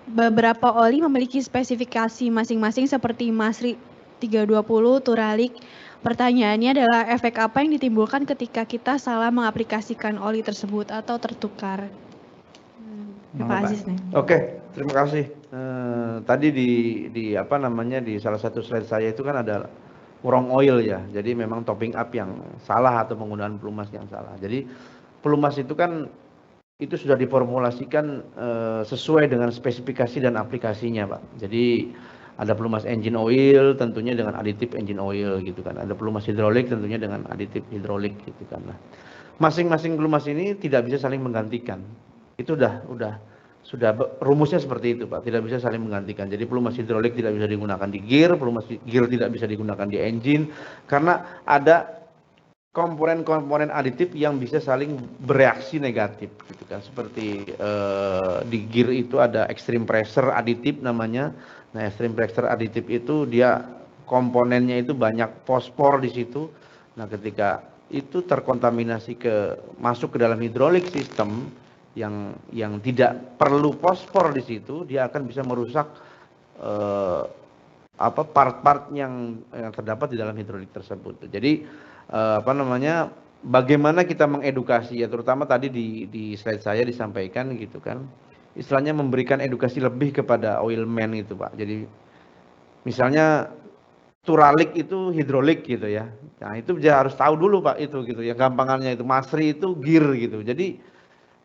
beberapa oli memiliki spesifikasi masing-masing seperti Masri 320, Turalik. Pertanyaannya adalah efek apa yang ditimbulkan ketika kita salah mengaplikasikan oli tersebut atau tertukar? Pak Aziz nih. Oke, terima kasih. Tadi di apa namanya di salah satu slide saya itu kan ada wrong oil ya. Jadi memang topping up yang salah atau penggunaan pelumas yang salah. Jadi pelumas itu kan itu sudah diformulasikan sesuai dengan spesifikasi dan aplikasinya, Pak. Jadi ada pelumas engine oil tentunya dengan aditif engine oil gitu kan. Ada pelumas hidrolik tentunya dengan aditif hidrolik gitu kan. Nah, masing-masing pelumas ini tidak bisa saling menggantikan. Itu sudah rumusnya seperti itu, Pak. Tidak bisa saling menggantikan. Jadi pelumas hidrolik tidak bisa digunakan di gear, pelumas gear tidak bisa digunakan di engine karena ada komponen-komponen aditif yang bisa saling bereaksi negatif gitu kan. Seperti di gear itu ada extreme pressure aditif namanya. Nah, extreme pressure aditif itu dia komponennya itu banyak fosfor di situ. Nah, ketika itu terkontaminasi masuk ke dalam hidrolik sistem yang tidak perlu fosfor di situ, dia akan bisa merusak part-part yang terdapat di dalam hidrolik tersebut. Jadi bagaimana kita mengedukasi ya, terutama tadi di slide saya disampaikan gitu kan, istilahnya memberikan edukasi lebih kepada oilman itu Pak. Jadi misalnya Turalik itu hidrolik gitu ya, nah itu dia harus tahu dulu Pak itu gitu ya, gampangannya itu. Masri itu gear gitu. Jadi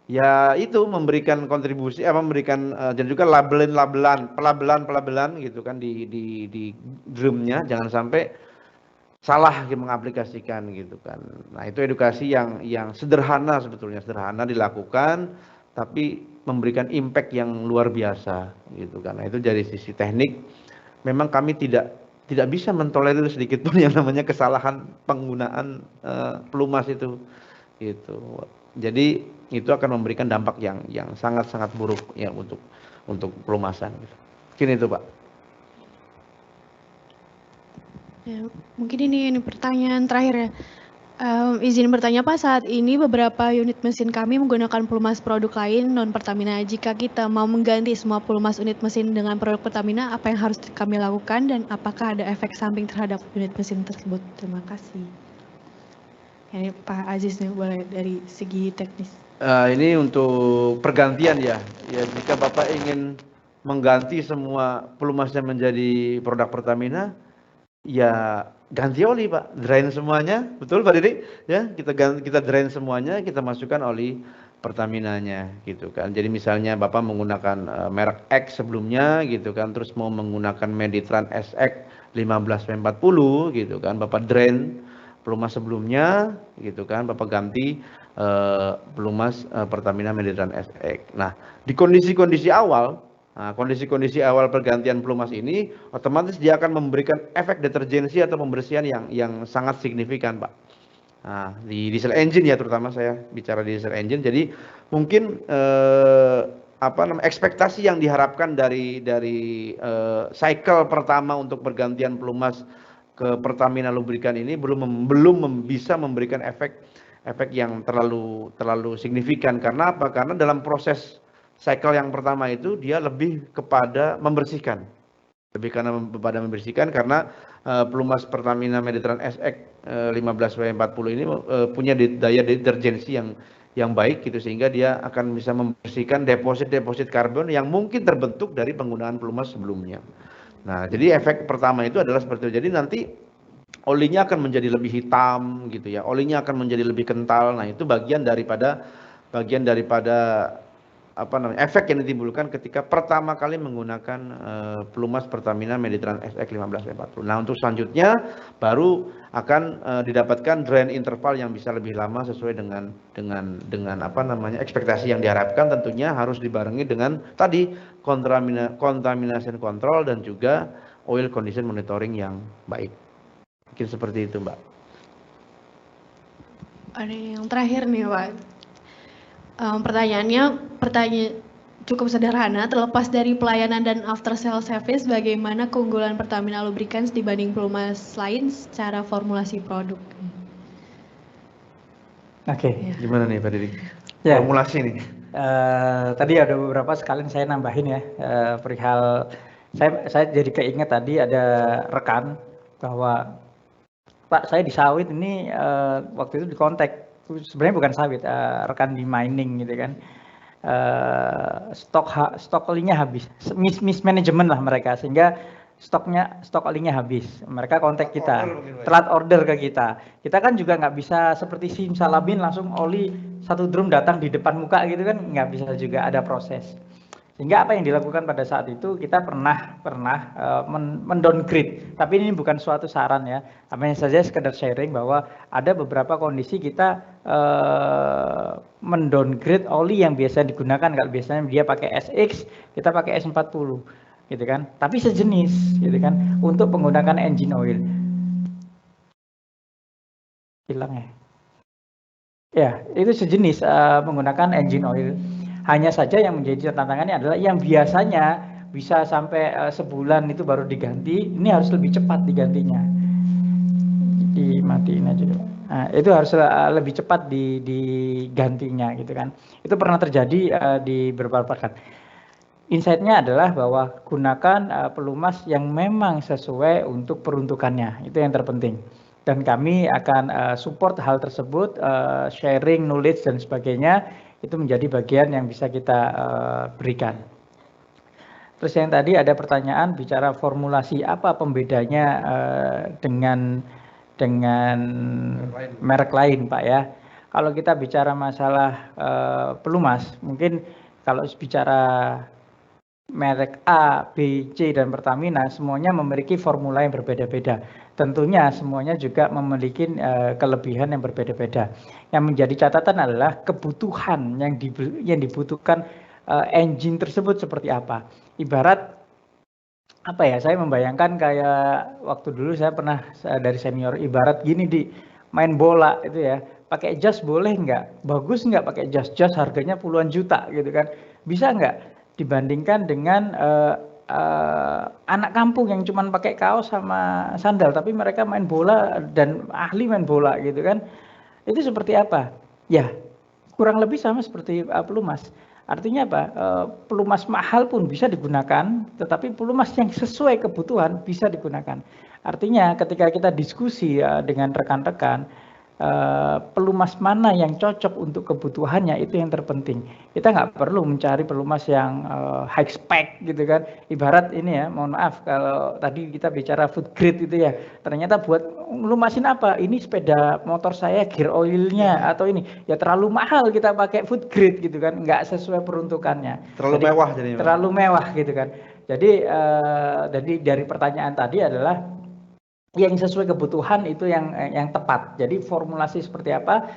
ya itu memberikan kontribusi, memberikan dan juga pelabelan gitu kan di drumnya, jangan sampai salah mengaplikasikan gitu kan. Nah, itu edukasi yang sederhana, sebetulnya sederhana dilakukan tapi memberikan impact yang luar biasa gitu kan. Nah, itu dari sisi teknik memang kami tidak bisa mentolerir sedikit pun yang namanya kesalahan penggunaan pelumas itu gitu. Jadi itu akan memberikan dampak yang sangat-sangat buruk ya untuk pelumasan gitu. Mungkin itu, Pak. Ya, mungkin ini pertanyaan terakhir ya. Izin bertanya Pak, saat ini beberapa unit mesin kami menggunakan pelumas produk lain non Pertamina. Jika kita mau mengganti semua pelumas unit mesin dengan produk Pertamina, apa yang harus kami lakukan dan apakah ada efek samping terhadap unit mesin tersebut? Terima kasih. Ini Pak Aziz nih, boleh dari segi teknis. Ini untuk pergantian ya. Ya, jika Bapak ingin mengganti semua pelumasnya menjadi produk Pertamina, ya ganti oli Pak, drain semuanya, betul Pak Didi? Ya, kita drain semuanya, kita masukkan oli Pertaminanya gitu kan. Jadi misalnya Bapak menggunakan merek X sebelumnya gitu kan, terus mau menggunakan Meditran SX 15W40 gitu kan, Bapak drain pelumas sebelumnya gitu kan, Bapak ganti pelumas Pertamina Meditran SX. Nah, di kondisi-kondisi awal pergantian pelumas ini otomatis dia akan memberikan efek deterjensi atau pembersihan yang sangat signifikan, Pak. Nah, di diesel engine ya, terutama saya bicara di diesel engine. Jadi mungkin ekspektasi yang diharapkan dari cycle pertama untuk pergantian pelumas ke Pertamina Lubricants ini belum bisa memberikan efek yang terlalu signifikan. Karena apa? Karena dalam proses cycle yang pertama itu dia lebih kepada membersihkan. Karena pelumas Pertamina Meditran SX 15W40 ini punya daya deterjensi yang baik gitu, sehingga dia akan bisa membersihkan deposit karbon yang mungkin terbentuk dari penggunaan pelumas sebelumnya. Nah, jadi efek pertama itu adalah seperti itu. Jadi nanti olinya akan menjadi lebih hitam gitu ya. Olinya akan menjadi lebih kental. Nah, itu bagian daripada efek yang ditimbulkan ketika pertama kali menggunakan pelumas Pertamina Mediterranean SX 15W40. Nah, untuk selanjutnya baru akan didapatkan drain interval yang bisa lebih lama sesuai dengan ekspektasi yang diharapkan. Tentunya harus dibarengi dengan tadi contamination control dan juga oil condition monitoring yang baik. Mungkin seperti itu, Mbak. Ada yang terakhir nih, Pak. Pertanyaannya cukup sederhana. Terlepas dari pelayanan dan after sale service, bagaimana keunggulan Pertamina Lubricants dibanding pelumas lain secara formulasi produk? Oke. Gimana nih Pak Didi? Ya. Formulasi nih. Tadi ada beberapa sekalian saya nambahin ya, perihal saya jadi keinget tadi ada rekan bahwa Pak, saya di sawit ini waktu itu dikontak, sebenarnya bukan sawit, rekan di mining gitu kan, stok olinya habis, mismanagement lah mereka, sehingga stok olinya habis. Mereka kontak kita, telat order ke kita. Kita kan juga nggak bisa seperti simsalabim langsung oli 1 drum datang di depan muka gitu kan, nggak bisa juga, ada proses. Sehingga apa yang dilakukan pada saat itu, kita pernah mendowngrade, tapi ini bukan suatu saran ya, namanya saja sekedar sharing bahwa ada beberapa kondisi kita mendowngrade oli yang biasa digunakan. Kalau biasanya dia pakai SX, kita pakai S40 gitu kan, tapi sejenis gitu kan, untuk menggunakan engine oil. Hilang ya, itu sejenis menggunakan engine oil. Hanya saja yang menjadi tantangannya adalah yang biasanya bisa sampai sebulan itu baru diganti, ini harus lebih cepat digantinya. Dimatiin aja dulu. Nah, itu harus lebih cepat digantinya gitu kan. Itu pernah terjadi di beberapa perkara. Insight-nya adalah bahwa gunakan pelumas yang memang sesuai untuk peruntukannya, itu yang terpenting. Dan kami akan support hal tersebut, sharing knowledge dan sebagainya. Itu menjadi bagian yang bisa kita berikan. Terus yang tadi ada pertanyaan bicara formulasi, apa pembedanya dengan merek lain Pak ya. Kalau kita bicara masalah pelumas, mungkin kalau bicara merek A, B, C dan Pertamina semuanya memiliki formula yang berbeda-beda. Tentunya semuanya juga memiliki kelebihan yang berbeda-beda. Yang menjadi catatan adalah kebutuhan yang dibutuhkan engine tersebut seperti apa. Ibarat apa ya? Saya membayangkan kayak waktu dulu saya pernah dari senior, ibarat gini di main bola itu ya. Pakai jas boleh nggak? Bagus nggak pakai jas? Jas harganya puluhan juta gitu kan? Bisa nggak? Dibandingkan dengan anak kampung yang cuma pakai kaos sama sandal, tapi mereka main bola dan ahli main bola gitu kan. Itu seperti apa? Ya, kurang lebih sama seperti pelumas. Artinya apa? Pelumas mahal pun bisa digunakan, tetapi pelumas yang sesuai kebutuhan bisa digunakan. Artinya ketika kita diskusi dengan rekan-rekan, pelumas mana yang cocok untuk kebutuhannya, itu yang terpenting. Kita nggak perlu mencari pelumas yang high spec gitu kan. Ibarat ini ya, mohon maaf kalau tadi kita bicara food grade itu ya, ternyata buat ngelumasin apa, ini sepeda motor saya gear oilnya atau ini ya terlalu mahal kita pakai food grade gitu kan, nggak sesuai peruntukannya. Terlalu mewah jadinya. Terlalu mewah gitu kan. Jadi dari pertanyaan tadi adalah yang sesuai kebutuhan itu yang tepat. Jadi formulasi seperti apa,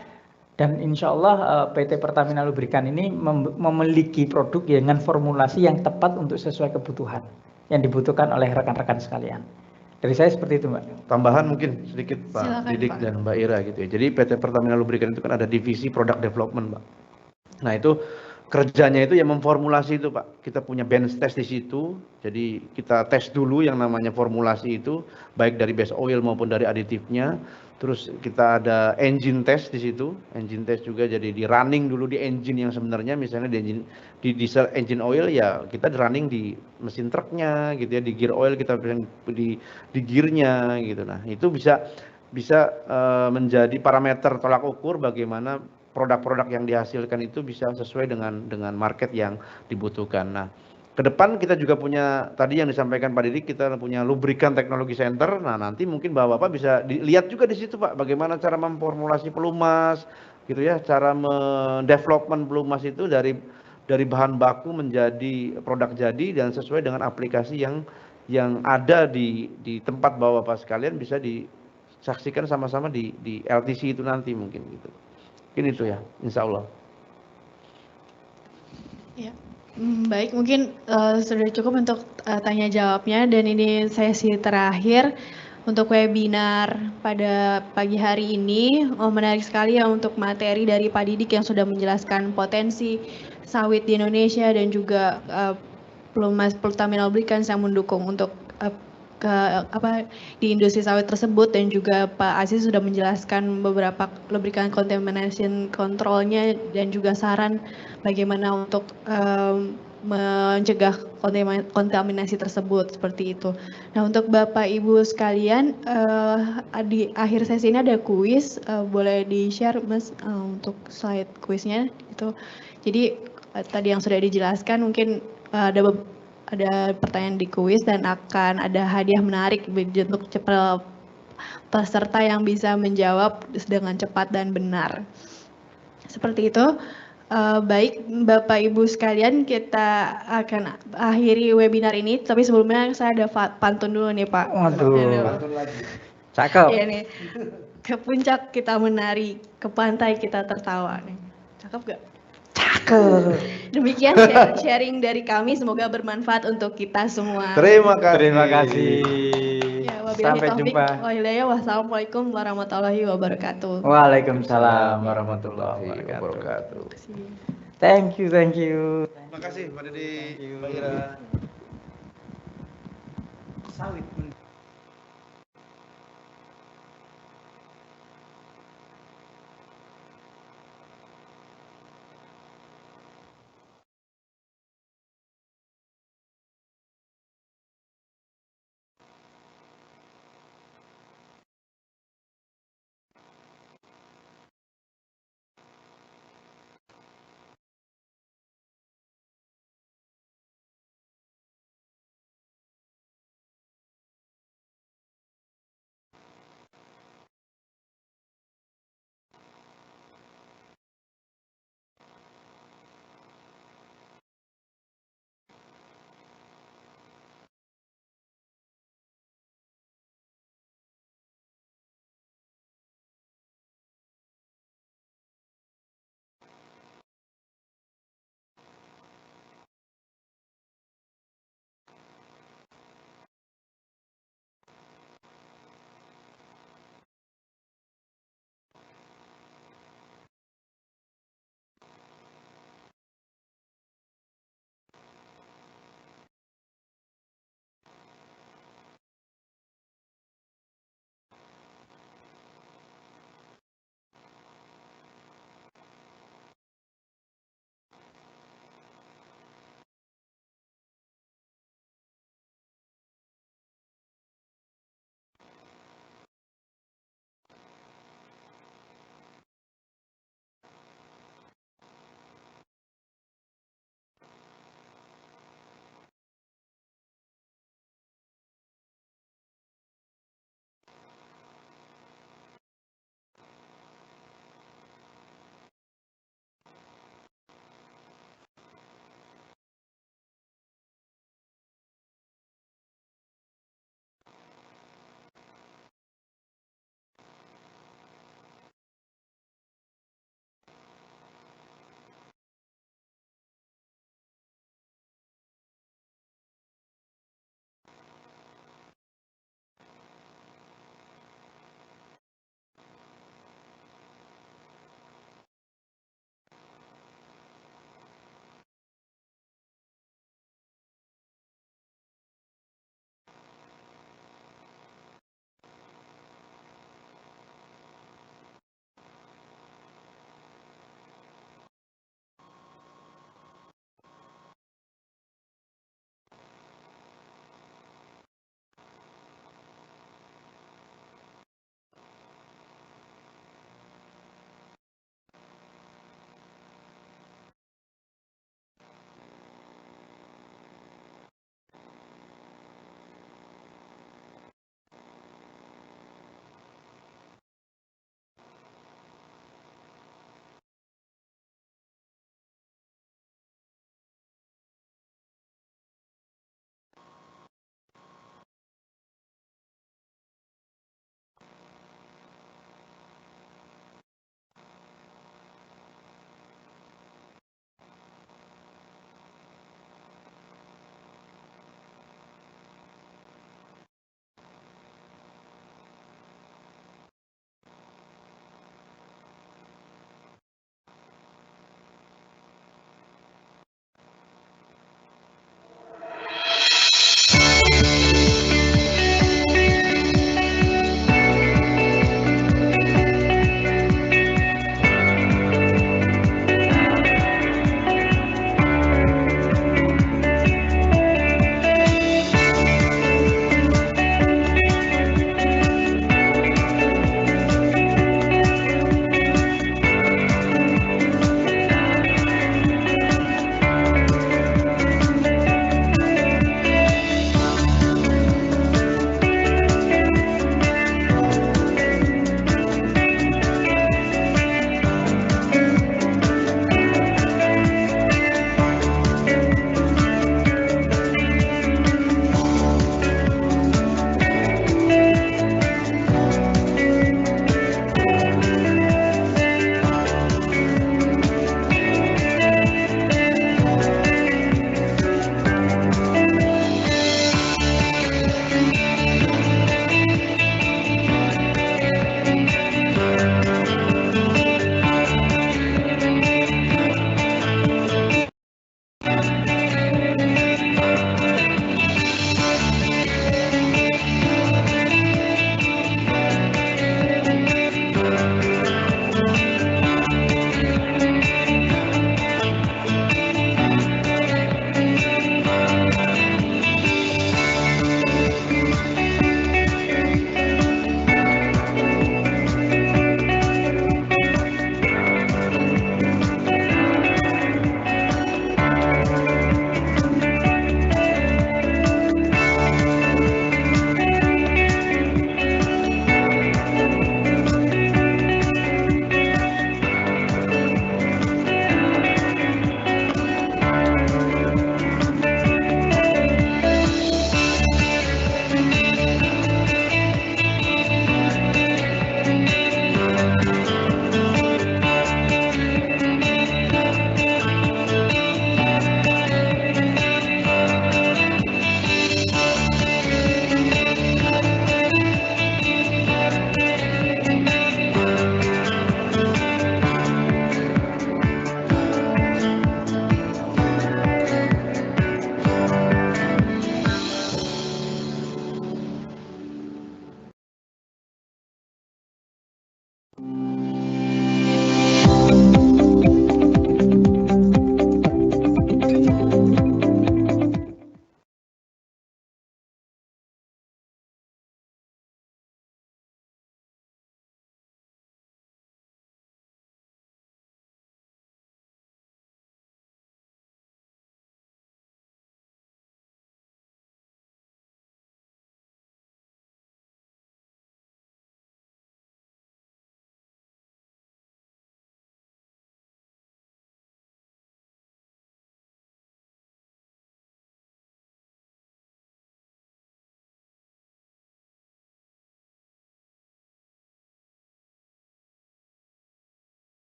dan insya Allah PT Pertamina Lubrikan ini memiliki produk dengan formulasi yang tepat untuk sesuai kebutuhan yang dibutuhkan oleh rekan-rekan sekalian. Dari saya seperti itu Mbak. Tambahan mungkin sedikit Pak Silakan, Didik Pak. dan Mbak Ira gitu ya. Jadi PT Pertamina Lubrikan itu kan ada divisi product development Mbak. Nah itu kerjanya itu yang memformulasi itu Pak. Kita punya bench test di situ. Jadi kita tes dulu yang namanya formulasi itu, baik dari base oil maupun dari aditifnya. Terus kita ada engine test di situ. Engine test juga jadi di running dulu di engine yang sebenarnya, misalnya di diesel engine oil ya kita di running di mesin truknya gitu ya, di gear oil kita di gearnya gitu. Nah itu bisa menjadi parameter tolak ukur bagaimana produk-produk yang dihasilkan itu bisa sesuai dengan market yang dibutuhkan. Nah, ke depan kita juga punya, tadi yang disampaikan Pak Didik, kita punya Lubrikan Technology Center. Nah, nanti mungkin Bapak-Bapak bisa dilihat juga di situ Pak, bagaimana cara memformulasi pelumas, gitu ya, cara mendevelopment pelumas itu dari dari bahan baku menjadi produk jadi dan sesuai dengan aplikasi yang ada di tempat Bapak sekalian bisa disaksikan sama-sama di LTC itu nanti mungkin gitu. Mungkin itu ya, insya Allah. Ya, baik, mungkin sudah cukup untuk tanya jawabnya, dan ini sesi terakhir untuk webinar pada pagi hari ini. Menarik sekali ya untuk materi dari Pak Didik yang sudah menjelaskan potensi sawit di Indonesia dan juga Pertamina Lubricants yang mendukung untuk di industri sawit tersebut, dan juga Pak Aziz sudah menjelaskan beberapa lubricant contamination controlnya dan juga saran bagaimana untuk mencegah kontaminasi tersebut seperti itu. Nah, untuk Bapak Ibu sekalian, di akhir sesi ini ada kuis, boleh di-share Mas untuk slide kuisnya itu. Jadi tadi yang sudah dijelaskan, mungkin ada pertanyaan di kuis dan akan ada hadiah menarik untuk peserta yang bisa menjawab dengan cepat dan benar. Seperti itu. Baik, Bapak Ibu sekalian, kita akan akhiri webinar ini, tapi sebelumnya saya ada pantun dulu nih Pak. Waduh, cakep. Ya nih, ke puncak kita menari, ke pantai kita tertawa nih. Cakep gak? Cakep. Demikian sharing dari kami, semoga bermanfaat untuk kita semua. Terima kasih. Terima kasih. Ya, Sampai jumpa. Wassalamualaikum warahmatullahi wabarakatuh. Waalaikumsalam warahmatullahi wabarakatuh. Thank you. Terima kasih Pak Dedi, Mbak Ira. Sawit.